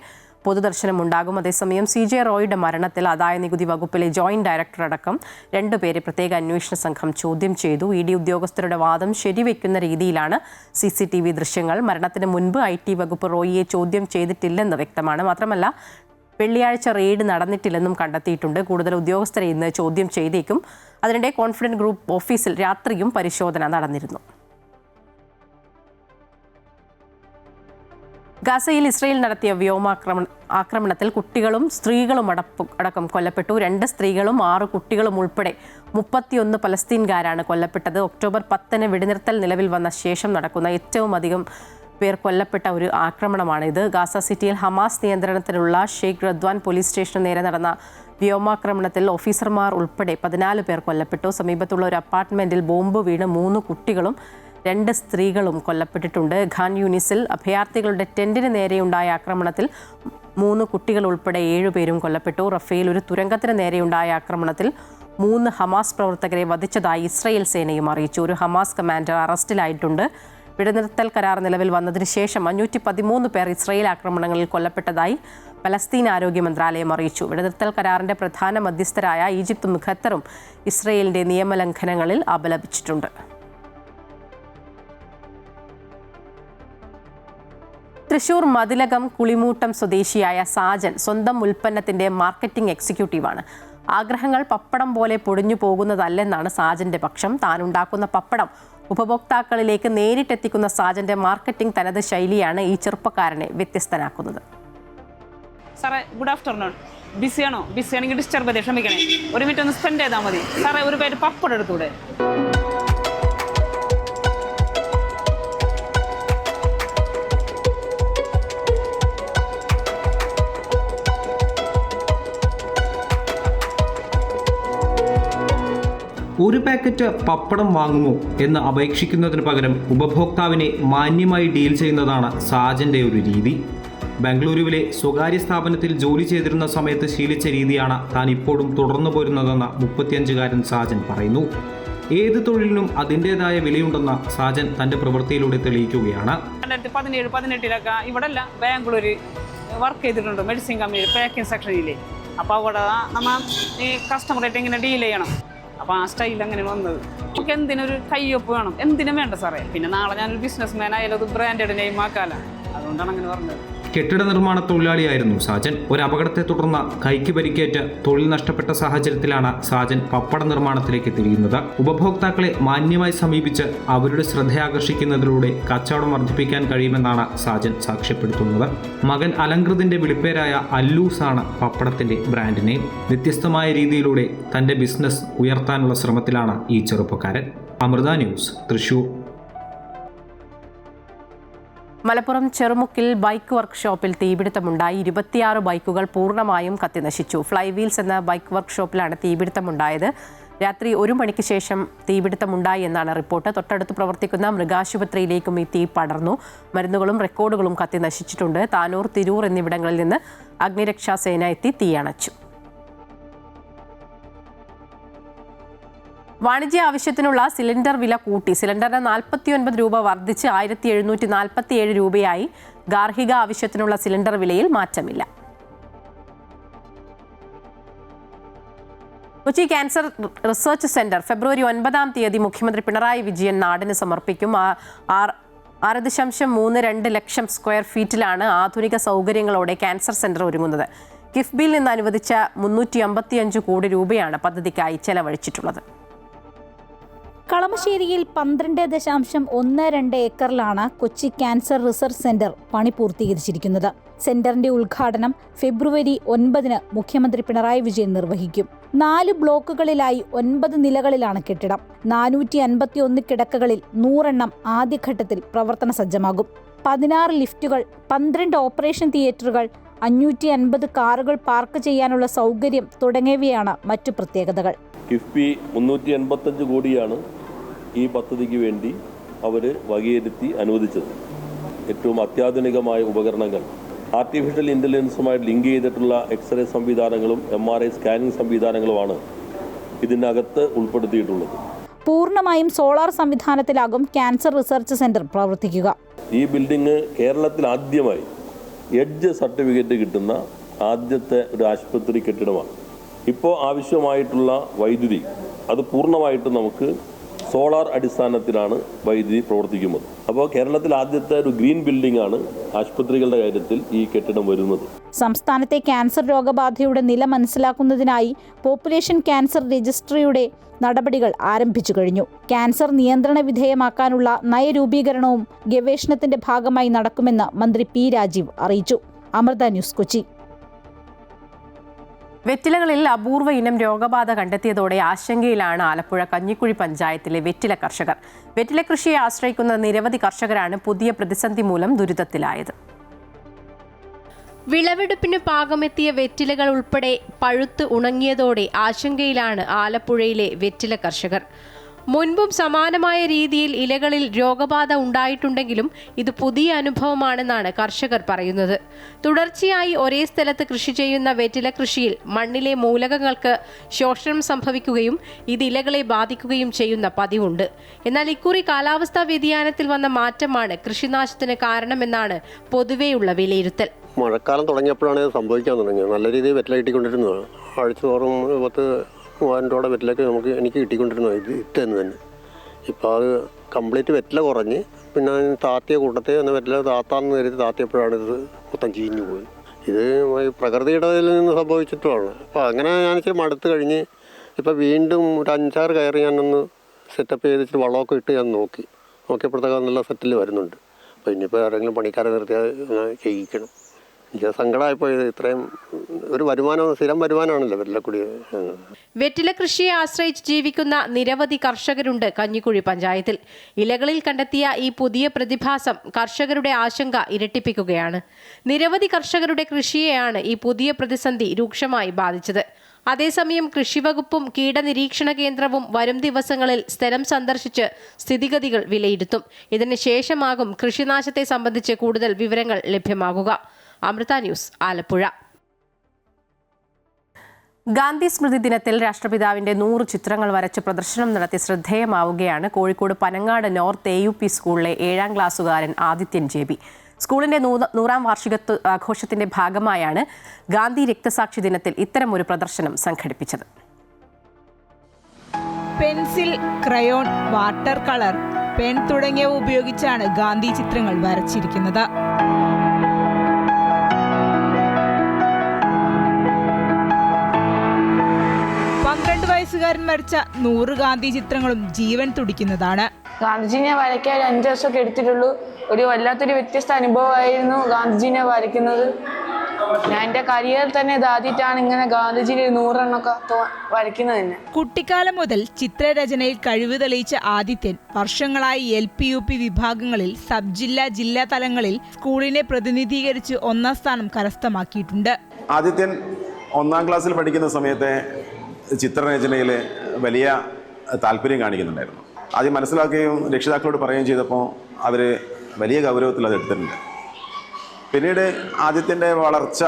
പൊതുദർശനം ഉണ്ടാകും. അതേസമയം CJ റോയിയുടെ മരണത്തിൽ ആദായനികുതി വകുപ്പിലെ ജോയിന്റ് ഡയറക്ടർ അടക്കം 2 പേരെ പ്രത്യേക അന്വേഷണ സംഘം ചോദ്യം ചെയ്തു. ED ഉദ്യോഗസ്ഥരുടെ വാദം ശരിവെക്കുന്ന രീതിയിലാണ് CCTV ദൃശ്യങ്ങൾ. മരണത്തിന് മുൻപ് IT വകുപ്പ് റോയിയെ ചോദ്യം ചെയ്തിട്ടില്ലെന്ന് വ്യക്തമാണ്. മാത്രമല്ല വെള്ളിയാഴ്ച റെയ്ഡ് നടന്നിട്ടില്ലെന്നും കണ്ടെത്തിയിട്ടുണ്ട്. കൂടുതൽ ഉദ്യോഗസ്ഥരെ ഇന്ന് ചോദ്യം ചെയ്തേക്കും. അതിനിടെ കോൺഫിഡന്റ് ഗ്രൂപ്പ് ഓഫീസിൽ രാത്രിയും പരിശോധന നടന്നിരുന്നു. ഗാസയിൽ ഇസ്രയേൽ നടത്തിയ ആക്രമണത്തിൽ കുട്ടികളും സ്ത്രീകളും അടക്കം കൊല്ലപ്പെട്ടു. 2 സ്ത്രീകളും 6 കുട്ടികളും ഉൾപ്പെടെ 31 പലസ്തീൻകാരാണ് കൊല്ലപ്പെട്ടത്. ഒക്ടോബർ 10 വെടിനിർത്തൽ നിലവിൽ വന്ന ശേഷം നടക്കുന്ന ഏറ്റവും അധികം പേർ കൊല്ലപ്പെട്ട ഒരു ആക്രമണമാണിത്. ഗാസ സിറ്റിയിൽ ഹമാസ് നിയന്ത്രണത്തിലുള്ള ഷെയ്ഖ് റദ്വാൻ പോലീസ് സ്റ്റേഷന് നേരെ നടന്ന വ്യോമാക്രമണത്തിൽ ഓഫീസർമാർ ഉൾപ്പെടെ 14 പേർ കൊല്ലപ്പെട്ടു. സമീപത്തുള്ള ഒരു അപ്പാർട്ട്മെന്റിൽ ബോംബ് വീണ് 3 കുട്ടികളും 2 സ്ത്രീകളും കൊല്ലപ്പെട്ടിട്ടുണ്ട്. ഖാൻ യൂനിസിൽ അഭയാർത്ഥികളുടെ ടെന്റിന് നേരെയുണ്ടായ ആക്രമണത്തിൽ 3 കുട്ടികൾ ഉൾപ്പെടെ 7 പേരും കൊല്ലപ്പെട്ടു. റഫേൽ ഒരു തുരങ്കത്തിന് നേരെയുണ്ടായ ആക്രമണത്തിൽ 3 ഹമാസ് പ്രവർത്തകരെ വധിച്ചതായി ഇസ്രയേൽ സേനയും അറിയിച്ചു. ഒരു ഹമാസ് കമാൻഡർ അറസ്റ്റിലായിട്ടുണ്ട്. വെടിനിർത്തൽ കരാർ നിലവിൽ വന്നതിന് ശേഷം 513 പേർ ഇസ്രയേൽ ആക്രമണങ്ങളിൽ കൊല്ലപ്പെട്ടതായി പലസ്തീൻ ആരോഗ്യ മന്ത്രാലയം അറിയിച്ചു. വെടിനിർത്തൽ കരാറിന്റെ പ്രധാന മധ്യസ്ഥരായ ഈജിപ്തും ഖത്തറും ഇസ്രയേലിന്റെ നിയമലംഘനങ്ങളിൽ അപലപിച്ചിട്ടുണ്ട്. തൃശൂർ മതിലകം കുളിമൂട്ടം സ്വദേശിയായ സാജൻ സ്വന്തം ഉൽപ്പന്നത്തിന്റെ മാർക്കറ്റിംഗ് എക്സിക്യൂട്ടീവാണ്. ആഗ്രഹങ്ങൾ പപ്പടം പോലെ പൊടിഞ്ഞു പോകുന്നതല്ലെന്നാണ് സാജന്റെ പക്ഷം. താനുണ്ടാക്കുന്ന പപ്പടം ഉപഭോക്താക്കളിലേക്ക് നേരിട്ടെത്തിക്കുന്ന സാജന്റെ മാർക്കറ്റിംഗ് തനത് ശൈലിയാണ് ഈ ചെറുപ്പക്കാരനെ വ്യത്യസ്തനാക്കുന്നത്. സാറേ, ഗുഡ് ആഫ്റ്റർനൂൺ. ബിസിയാണോ? ബിസിയാണെങ്കിൽ ഡിസ്റ്റർബ് ചെയ്തേ, ക്ഷമിക്കണേ. ഒരു മിനിറ്റ് ഒന്ന് സ്പെൻഡ് ചെയ്താൽ മതി. സാറേ, ഒരു പേര് പപ്പടം എടുത്തൂടെ? ഒരു പാക്കറ്റ് പപ്പടം വാങ്ങുമോ എന്ന് അപേക്ഷിക്കുന്നതിന് പകരം ഉപഭോക്താവിനെ മാന്യമായി ഡീൽ ചെയ്യുന്നതാണ് സാജന്റെ ഒരു രീതി. ബംഗളൂരുവിലെ സ്വകാര്യ സ്ഥാപനത്തിൽ ജോലി ചെയ്തിരുന്ന സമയത്ത് ശീലിച്ച രീതിയാണ് താൻ ഇപ്പോഴും തുടർന്നു പോരുന്നതെന്ന് 35-കാരൻ സാജൻ പറയുന്നു. ഏത് തൊഴിലിനും അതിൻ്റെതായ വിലയുണ്ടെന്ന് സാജൻ തൻ്റെ പ്രവൃത്തിയിലൂടെ തെളിയിക്കുകയാണ്. 2017-18 ഇവിടെ അല്ല, ബാംഗ്ലൂര് വർക്ക് ചെയ്തിട്ടുണ്ട് മെഡിസിൻ കമ്പനിയിൽ പാക്കിംഗ് സെക്ഷനിൽ. അപ്പോൾ അവിടെ നമ്മൾ ഈ കസ്റ്റമറായിട്ട് ഇങ്ങനെ ഡീൽ ചെയ്യണം. അപ്പോൾ ആ സ്റ്റൈൽ അങ്ങനെ വന്നത്. നമുക്ക് എന്തിനൊരു കയ്യൊപ്പ് വേണം, എന്തിനും വേണ്ട സാറേ. പിന്നെ നാളെ ഞാനൊരു ബിസിനസ് മാൻ ആയാലും അത് ബ്രാൻഡഡ് നെയിം ആക്കാലോ, അതുകൊണ്ടാണ് അങ്ങനെ പറഞ്ഞത്. കെട്ടിട നിർമ്മാണ തൊഴിലാളിയായിരുന്നു സാജൻ. ഒരു അപകടത്തെ തുടർന്ന് കൈക്ക് പരിക്കേറ്റ് തൊഴിൽ നഷ്ടപ്പെട്ട സാഹചര്യത്തിലാണ് സാജൻ പപ്പട നിർമ്മാണത്തിലേക്ക് തിരിയുന്നത്. ഉപഭോക്താക്കളെ മാന്യമായി സമീപിച്ച് അവരുടെ ശ്രദ്ധയാകർഷിക്കുന്നതിലൂടെ കച്ചവടം വർദ്ധിപ്പിക്കാൻ കഴിയുമെന്നാണ് സാജൻ സാക്ഷ്യപ്പെടുത്തുന്നത്. മകൻ അലങ്കൃതിന്റെ വിളിപ്പേരായ അല്ലൂസ് ആണ് പപ്പടത്തിന്റെ ബ്രാൻഡ് നെയിം. വ്യത്യസ്തമായ രീതിയിലൂടെ തന്റെ ബിസിനസ് ഉയർത്താനുള്ള ശ്രമത്തിലാണ് ഈ ചെറുപ്പക്കാരൻ. അമൃത ന്യൂസ്, തൃശൂർ. മലപ്പുറം ചെറുമുക്കിൽ ബൈക്ക് വർക്ക്ഷോപ്പിൽ തീപിടുത്തമുണ്ടായി. 26 ബൈക്കുകൾ പൂർണ്ണമായും കത്തിനശിച്ചു. ഫ്ലൈ വീൽസ് എന്ന ബൈക്ക് വർക്ക്ഷോപ്പിലാണ് തീപിടുത്തമുണ്ടായത്. രാത്രി 1 മണിക്ക് ശേഷം തീപിടുത്തമുണ്ടായി എന്നാണ് റിപ്പോർട്ട്. തൊട്ടടുത്ത് പ്രവർത്തിക്കുന്ന മൃഗാശുപത്രിയിലേക്കും ഈ തീ പടർന്നു. മരുന്നുകളും റെക്കോർഡുകളും കത്തിനശിച്ചിട്ടുണ്ട്. താനൂർ, തിരൂർ എന്നിവിടങ്ങളിൽ നിന്ന് അഗ്നിരക്ഷാസേന എത്തി തീയണച്ചു. വാണിജ്യ ആവശ്യത്തിനുള്ള സിലിണ്ടർ വില കൂട്ടി. സിലിണ്ടറിന് 49 രൂപ വർദ്ധിച്ച് 1747 രൂപയായി. ഗാർഹിക ആവശ്യത്തിനുള്ള സിലിണ്ടർ വിലയിൽ മാറ്റമില്ല. കൊച്ചി ക്യാൻസർ റിസർച്ച് സെന്റർ ഫെബ്രുവരി 9-ാം തീയതി മുഖ്യമന്ത്രി പിണറായി വിജയൻ നാടിന് സമർപ്പിക്കും. 6.32 ലക്ഷം സ്ക്വയർ ഫീറ്റിലാണ് ആധുനിക സൗകര്യങ്ങളോടെ ക്യാൻസർ സെന്റർ ഒരുങ്ങുന്നത്. കിഫ്ബിയിൽ നിന്ന് അനുവദിച്ച 355 കോടി രൂപയാണ് പദ്ധതിക്കായി ചെലവഴിച്ചിട്ടുള്ളത്. കളമശ്ശേരിയിൽ 12.12 ഏക്കറിലാണ് കൊച്ചി ക്യാൻസർ റിസർച്ച് സെന്റർ പണി പൂർത്തീകരിച്ചിരിക്കുന്നത്. സെന്ററിന്റെ ഉദ്ഘാടനം ഫെബ്രുവരി 9-ന് മുഖ്യമന്ത്രി പിണറായി വിജയൻ നിർവഹിക്കും. 4 ബ്ലോക്കുകളിലായി 9 നിലകളിലാണ് കെട്ടിടം. 451 കിടക്കകളിൽ 100 എണ്ണം ആദ്യഘട്ടത്തിൽ പ്രവർത്തന സജ്ജമാകും. 16 ലിഫ്റ്റുകൾ, 12 ഓപ്പറേഷൻ തിയേറ്ററുകൾ, 550 കാറുകൾ പാർക്ക് ചെയ്യാനുള്ള സൗകര്യം തുടങ്ങിയവയാണ് മറ്റു പ്രത്യേകതകൾ. കിഫ്ബി 385 കോടിയാണ് ഈ പദ്ധതിക്ക് വേണ്ടി അവർ വകയിരുത്തി അനുവദിച്ചത്. ഏറ്റവും അത്യാധുനികമായ ഉപകരണങ്ങൾ, ആർട്ടിഫിഷ്യൽ ഇൻ്റലിജൻസുമായി ലിങ്ക് ചെയ്തിട്ടുള്ള എക്സ്റേ സംവിധാനങ്ങളും MRI സ്കാനിംഗ് സംവിധാനങ്ങളുമാണ് ഇതിനകത്ത് ഉൾപ്പെടുത്തിയിട്ടുള്ളത്. പൂർണ്ണമായും സോളാർ സംവിധാനത്തിലാകും ക്യാൻസർ റിസർച്ച് സെന്റർ പ്രവർത്തിക്കുക. ഈ ബിൽഡിംഗ് കേരളത്തിൽ ആദ്യമായി എഡ്ജ് സർട്ടിഫിക്കറ്റ് കിട്ടുന്ന ആദ്യത്തെ ഒരു ആശുപത്രി കെട്ടിടമാണ്. ഇപ്പോൾ ആവശ്യമായിട്ടുള്ള വൈദ്യുതി അത് പൂർണ്ണമായിട്ടും നമുക്ക് സോളാർ അടിസ്ഥാനത്തിലാണ് വൈദ്യുതി പ്രവർത്തിക്കുന്നത്. അപ്പോൾ കേരളത്തിൽ ആദ്യത്തെ ഒരു ഗ്രീൻ ബിൽഡിംഗ് ആണ് ആശുപത്രികളുടെ കാര്യത്തിൽ ഈ കെട്ടിടം വരുന്നത്. സംസ്ഥാനത്തെ ക്യാൻസർ രോഗബാധയുടെ നില മനസ്സിലാക്കുന്നതിനായി പോപ്പുലേഷൻ ക്യാൻസർ രജിസ്ട്രിയുടെ നടപടികൾ ആരംഭിച്ചു കഴിഞ്ഞു. ക്യാൻസർ നിയന്ത്രണ വിധേയമാക്കാനുള്ള നയരൂപീകരണവും ഗവേഷണത്തിന്റെ ഭാഗമായി നടക്കുമെന്ന് മന്ത്രി പി രാജീവ് അറിയിച്ചു. അമൃത ന്യൂസ്, കൊച്ചി. വെറ്റിലകളിൽ അപൂർവ ഇനം രോഗബാധ കണ്ടെത്തിയതോടെ ആശങ്കയിലാണ് ആലപ്പുഴ കഞ്ഞിക്കുഴി പഞ്ചായത്തിലെ വെറ്റില കർഷകർ. വെറ്റില കൃഷിയെ ആശ്രയിക്കുന്ന നിരവധി കർഷകരാണ് പുതിയ പ്രതിസന്ധി മൂലം ദുരിതത്തിലായത്. വിളവെടുപ്പിന് പാകമെത്തിയ വെറ്റിലകൾ ഉൾപ്പെടെ പഴുത്ത് ഉണങ്ങിയതോടെ ആശങ്കയിലാണ് ആലപ്പുഴയിലെ വെറ്റില കർഷകർ. മുൻപും സമാനമായ രീതിയിൽ ഇലകളിൽ രോഗബാധ ഉണ്ടായിട്ടുണ്ടെങ്കിലും ഇത് പുതിയ അനുഭവമാണെന്നാണ് കർഷകർ പറയുന്നത്. തുടർച്ചയായി ഒരേ സ്ഥലത്ത് കൃഷി ചെയ്യുന്ന വെറ്റില കൃഷിയിൽ മണ്ണിലെ മൂലകങ്ങൾക്ക് ശോഷണം സംഭവിക്കുകയും ഇത് ഇലകളെ ബാധിക്കുകയും ചെയ്യുന്ന പതിവുണ്ട്. എന്നാൽ ഇക്കുറി കാലാവസ്ഥാ വ്യതിയാനത്തിൽ വന്ന മാറ്റമാണ് കൃഷിനാശത്തിന് കാരണമെന്നാണ് പൊതുവെയുള്ള വിലയിരുത്തൽ. മഴക്കാലം തുടങ്ങിയപ്പോഴാണ് ഇത് സംഭവിക്കാൻ തുടങ്ങിയത്. നല്ല രീതിയിൽ വെറ്റില കിട്ടിക്കൊണ്ടിരുന്നതാണ്. ആഴ്ച തോറും 10,000-3,000 രൂപയുടെ വെറ്റിലൊക്കെ എനിക്ക് കിട്ടിക്കൊണ്ടിരുന്നത് ഇതെന്ന് തന്നെ. ഇപ്പോൾ അത് കംപ്ലീറ്റ് വെറ്റില കുറഞ്ഞ് പിന്നെ താത്തിയ കൂട്ടത്തിൽ ഒന്ന് വെറ്റില താത്താന്ന് കരുതി താത്തിയപ്പോഴാണ് ഇത് മൊത്തം ചീഞ്ഞു പോയി. ഇത് പ്രകൃതിയുടെ നിന്ന് സംഭവിച്ചിട്ടുമാണ്. അപ്പോൾ അങ്ങനെ ഞാൻ ഇച്ചിരി മടുത്ത് കഴിഞ്ഞ് ഇപ്പോൾ വീണ്ടും ഒരു 5-6 കയറി ഞാനൊന്ന് സെറ്റപ്പ് ചെയ്തിട്ട് വളമൊക്കെ ഇട്ട് ഞാൻ നോക്കിയപ്പോഴത്തേക്ക് നല്ല സെറ്റിൽ വരുന്നുണ്ട്. അപ്പോൾ ഇനിയിപ്പോൾ ആരെങ്കിലും പണിക്കാരെ നിർത്തിയാൽ ചെയ്യിക്കണം. എനിക്ക് സങ്കടമായിപ്പോൾ ഇത്രയും ഒരു വരുമാനം, സ്ഥിരം വരുമാനമാണല്ലോ വെറ്റിലക്കുടി. വെറ്റില കൃഷിയെ ആശ്രയിച്ച് ജീവിക്കുന്ന നിരവധി കർഷകരുണ്ട് കഞ്ഞിക്കുഴി പഞ്ചായത്തിൽ. ഇലകളിൽ കണ്ടെത്തിയ ഈ പുതിയ പ്രതിഭാസം കർഷകരുടെ ആശങ്ക ഇരട്ടിപ്പിക്കുകയാണ്. നിരവധി കർഷകരുടെ കൃഷിയെയാണ് ഈ പുതിയ പ്രതിസന്ധി രൂക്ഷമായി ബാധിച്ചത്. അതേസമയം കൃഷിവകുപ്പും കീടനിരീക്ഷണ കേന്ദ്രവും വരും ദിവസങ്ങളിൽ സ്ഥലം സന്ദർശിച്ച് സ്ഥിതിഗതികൾ വിലയിരുത്തും. ഇതിന് ശേഷമാകും കൃഷിനാശത്തെ സംബന്ധിച്ച് കൂടുതൽ വിവരങ്ങൾ ലഭ്യമാകുക. അമൃത ന്യൂസ്, ആലപ്പുഴ. ഗാന്ധി സ്മൃതി ദിനത്തിൽ രാഷ്ട്രപിതാവിന്റെ 100 ചിത്രങ്ങൾ വരച്ച് പ്രദർശനം നടത്തി ശ്രദ്ധേയമാവുകയാണ് കോഴിക്കോട് പനങ്ങാട് നോർത്ത് AUP സ്കൂളിലെ 7ാം ക്ലാസ്സുകാരൻ ആദിത്യൻ JB. സ്കൂളിന്റെ 100ാം വാർഷിക ആഘോഷത്തിന്റെ ഭാഗമായാണ് ഗാന്ധി രക്തസാക്ഷി ദിനത്തിൽ ഇത്തരമൊരു പ്രദർശനം സംഘടിപ്പിച്ചത്. Pencil, crayon, water colour, pen തുടങ്ങിയവ ഉപയോഗിച്ചാണ് ഗാന്ധി ചിത്രങ്ങൾ വരച്ചിരിക്കുന്നത്. 12 വയസ്സുകാരൻ വരച്ച 100 ഗാന്ധി ചിത്രങ്ങളും ജീവൻ തുടിക്കുന്നതാണ്. ഗാന്ധിജിനെ വരയ്ക്കാൻ 5 ദിവസമൊക്കെ എടുത്തിട്ടുള്ളൂ. ഒരു വല്ലാത്തൊരു വ്യത്യസ്ത അനുഭവമായിരുന്നു ഗാന്ധിജിനെ വരയ്ക്കുന്നത്. ഞാൻ എൻ്റെ കരിയറിൽ തന്നെ ഇതാദ്യമായിട്ടാണ് ഇങ്ങനെ ഗാന്ധിജിയുടെ 100 എണ്ണമൊക്കെ വരയ്ക്കുന്നത് തന്നെ. കുട്ടിക്കാലം മുതൽ ചിത്രരചനയിൽ കഴിവ് തെളിയിച്ച ആദിത്യൻ വർഷങ്ങളായി LP UP വിഭാഗങ്ങളിൽ സബ് ജില്ലാ, ജില്ലാ തലങ്ങളിൽ സ്കൂളിനെ പ്രതിനിധീകരിച്ച് 1ാം സ്ഥാനം കരസ്ഥമാക്കിയിട്ടുണ്ട്. ആദിത്യൻ 1ാം ക്ലാസ്സിൽ പഠിക്കുന്ന സമയത്തെ ചിത്രരചനയിൽ വലിയ താല്പര്യം കാണിക്കുന്നുണ്ടായിരുന്നു. ആദ്യം മനസ്സിലാക്കുകയും രക്ഷിതാക്കളോട് പറയുകയും ചെയ്തപ്പോൾ അവർ വലിയ ഗൗരവത്തിൽ അത് എടുത്തിട്ടുണ്ട്. പിന്നീട് ആദിത്യൻ്റെ വളർച്ച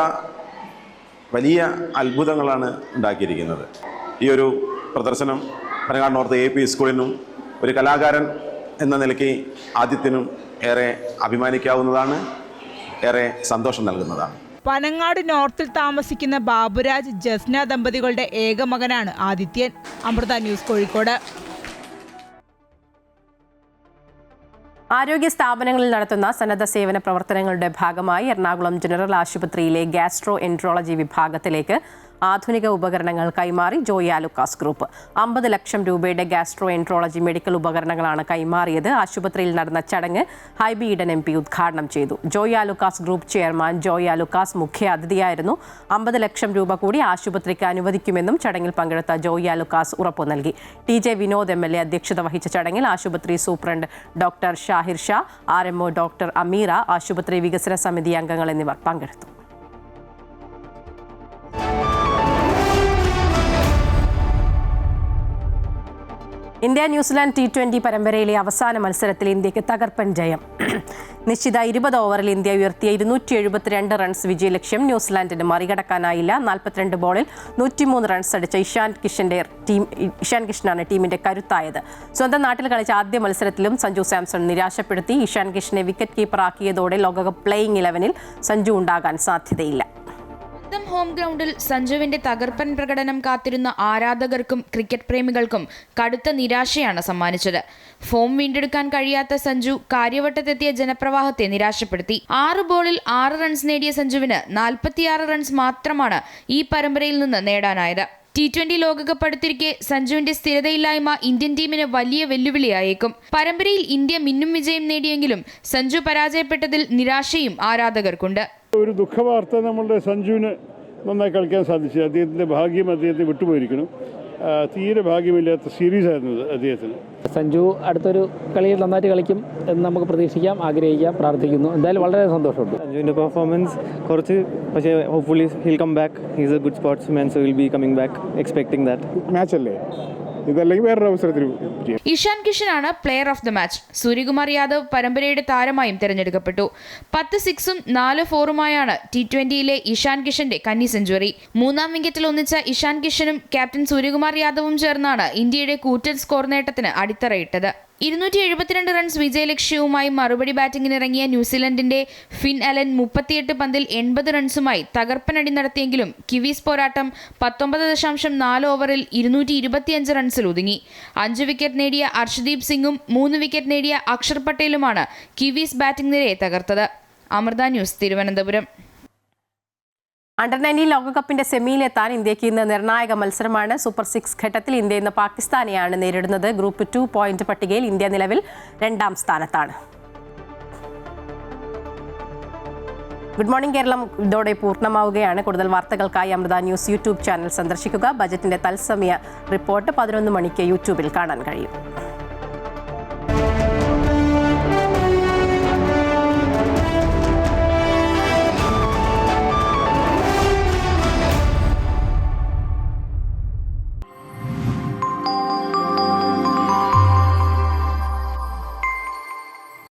വലിയ അത്ഭുതങ്ങളാണ് ഉണ്ടാക്കിയിരിക്കുന്നത്. ഈ ഒരു പ്രദർശനം പനങ്ങാട് നോർത്ത് AUP സ്കൂളിനും ഒരു കലാകാരൻ എന്ന നിലയ്ക്ക് ആദിത്യനും ഏറെ അഭിമാനിക്കാവുന്നതാണ്, ഏറെ സന്തോഷം നൽകുന്നതാണ്. പനങ്ങാട് നോർത്തിൽ താമസിക്കുന്ന ബാബുരാജ്, ജസ്ന ദമ്പതികളുടെ ഏക മകനാണ് ആദിത്യൻ. അമൃത ന്യൂസ്, കോഴിക്കോട്. ആരോഗ്യ സ്ഥാപനങ്ങളിൽ നടത്തുന്ന സന്നദ്ധ സേവന പ്രവർത്തനങ്ങളുടെ ഭാഗമായി എറണാകുളം ജനറൽ ആശുപത്രിയിലെ ഗാസ്ട്രോ എൻട്രോളജി വിഭാഗത്തിലേക്ക് ആധുനിക ഉപകരണങ്ങൾ കൈമാറി ജോയി ആലുക്കാസ് ഗ്രൂപ്പ്. 50 ലക്ഷം രൂപയുടെ ഗാസ്ട്രോ എൻട്രോളജി മെഡിക്കൽ ഉപകരണങ്ങളാണ് കൈമാറിയത്. ആശുപത്രിയിൽ നടന്ന ചടങ്ങ് ഹൈബി ഈഡൻ MP ഉദ്ഘാടനം ചെയ്തു. ജോയി ആലുക്കാസ് ഗ്രൂപ്പ് ചെയർമാൻ ജോയി ആലുക്കാസ് മുഖ്യ അതിഥിയായിരുന്നു. 50 ലക്ഷം രൂപ കൂടി ആശുപത്രിക്ക് അനുവദിക്കുമെന്നും ചടങ്ങിൽ പങ്കെടുത്ത ജോയി ആലുക്കാസ് ഉറപ്പു നൽകി. TJ വിനോദ് MLA അധ്യക്ഷത വഹിച്ച ചടങ്ങിൽ ആശുപത്രി superintendent doctor Shahir Shah, RMO doctor Ameera, ആശുപത്രി വികസന സമിതി അംഗങ്ങൾ എന്നിവർ പങ്കെടുത്തു. ഇന്ത്യ ന്യൂസിലാൻഡ് T20 പരമ്പരയിലെ അവസാന മത്സരത്തിൽ ഇന്ത്യക്ക് തകർപ്പൻ ജയം. നിശ്ചിത 20 ഓവറിൽ ഇന്ത്യ ഉയർത്തിയ 272 റൺസ് വിജയലക്ഷ്യം ന്യൂസിലാൻഡിന് മറികടക്കാനായില്ല. 42 ബോളിൽ 103 റൺസ് അടിച്ച ഇഷാൻ കിഷനാണ് ടീമിന്റെ കരുത്തായത്. സ്വന്തം നാട്ടിൽ കളിച്ച ആദ്യ മത്സരത്തിലും സഞ്ജു സാംസൺ നിരാശപ്പെടുത്തി. ഇഷാൻ കിഷനെ വിക്കറ്റ് കീപ്പറാക്കിയതോടെ ലോകകപ്പ് പ്ലേയിങ് 11-ൽ സഞ്ജു ഉണ്ടാകാൻ സാധ്യതയില്ല. ഹോം ഗ്രൗണ്ടിൽ സഞ്ജുവിന്റെ തകർപ്പൻ പ്രകടനം കാത്തിരുന്ന ആരാധകർക്കും ക്രിക്കറ്റ് പ്രേമികൾക്കും കടുത്ത നിരാശയാണ് സമ്മാനിച്ചത്. ഫോം വീണ്ടെടുക്കാൻ കഴിയാത്ത സഞ്ജു കാര്യവട്ടത്തെത്തിയ ജനപ്രവാഹത്തെ നിരാശപ്പെടുത്തി. 6 ബോളിൽ 6 റൺസ് നേടിയ സഞ്ജുവിന് 46 റൺസ് മാത്രമാണ് ഈ പരമ്പരയിൽ നിന്ന് നേടാനായത്. T20 ലോകകപ്പ് അടുത്തിരിക്കെ സഞ്ജുവിന്റെ സ്ഥിരതയില്ലായ്മ ഇന്ത്യൻ ടീമിന് വലിയ വെല്ലുവിളിയായേക്കും. പരമ്പരയിൽ ഇന്ത്യ മിന്നും വിജയം നേടിയെങ്കിലും സഞ്ജു പരാജയപ്പെട്ടതിൽ നിരാശയും ആരാധകർക്കുണ്ട്. ഒരു ദുഃഖവാർത്ത നമ്മളുടെ സഞ്ജുവിന് നന്നായി കളിക്കാൻ സാധിച്ചു. അദ്ദേഹത്തിൻ്റെ ഭാഗ്യം അദ്ദേഹത്തെ വിട്ടുപോയിരിക്കണം. തീരെ ഭാഗ്യമില്ലാത്ത സീരീസായിരുന്നു അദ്ദേഹത്തിന്. സഞ്ജു അടുത്തൊരു കളിയിൽ നന്നായിട്ട് കളിക്കും എന്ന് നമുക്ക് പ്രതീക്ഷിക്കാം, ആഗ്രഹിക്കാം, പ്രാർത്ഥിക്കുന്നു. എന്തായാലും വളരെ സന്തോഷമുണ്ട്. സഞ്ജുവിൻ്റെ പെർഫോമൻസ് കുറച്ച്, പക്ഷേ hopefully he'll come back. He's a good sportsman, so will be coming back, expecting that. മാച്ചല്ലേ, ഇതല്ലെങ്കിൽ വേറൊരു അവസരത്തിൽ ചെയ്യാം. ഇഷാൻ കിഷനാണ് player of the match. Suryakumar Yadav പരമ്പരയുടെ താരമായും തിരഞ്ഞെടുക്കപ്പെട്ടു. 10 സിക്സും 4 ഫോറുമായാണ് T20യിലെ ഇഷാൻ കിഷന്റെ കന്നി സെഞ്ചുറി. 3ാം വിക്കറ്റിൽ ഒന്നിച്ച ഇഷാൻ കിഷനും ക്യാപ്റ്റൻ സൂര്യകുമാർ യാദവും ചേർന്നാണ് ഇന്ത്യയുടെ കൂറ്റൻ സ്കോർ നേട്ടത്തിന് അടിത്തറയിട്ടത്. 272 റൺസ് വിജയലക്ഷ്യവുമായി മറുപടി ബാറ്റിംഗിനിറങ്ങിയ ന്യൂസിലൻഡിന്റെ ഫിൻ അലൻ 38 പന്തിൽ 80 റൺസുമായി തകർപ്പനടി നടത്തിയെങ്കിലും കിവീസ് പോരാട്ടം 19.4 ഓവറിൽ 225 റൺസിൽ ഒതുങ്ങി. 5 വിക്കറ്റ് നേടിയ അർഷദീപ് സിംഗും 3 വിക്കറ്റ് നേടിയ അക്ഷർ പട്ടേലുമാണ് കിവീസ് ബാറ്റിംഗ് നിരയെ തകർത്തത്. അമൃത ന്യൂസ്, തിരുവനന്തപുരം. അണ്ടർ-19 ലോകകപ്പിന്റെ സെമിയിലെത്താൻ ഇന്ത്യക്ക് ഇന്ന് നിർണായക മത്സരമാണ്. സൂപ്പർ 6 ഘട്ടത്തിൽ ഇന്ത്യ ഇന്ന് പാകിസ്ഥാനെയാണ് നേരിടുന്നത്. ഗ്രൂപ്പ് 2 പോയിന്റ് പട്ടികയിൽ ഇന്ത്യ നിലവിൽ 2ാം സ്ഥാനത്താണ്. ഗുഡ് മോർണിംഗ് കേരളം ഇതോടെ പൂർണ്ണമാവുകയാണ്. കൂടുതൽ വാർത്തകൾക്കായി അമൃത ന്യൂസ് യൂട്യൂബ് ചാനൽ സന്ദർശിക്കുക. ബജറ്റിന്റെ തത്സമയ റിപ്പോർട്ട് 11 മണിക്ക് യൂട്യൂബിൽ കാണാൻ കഴിയും.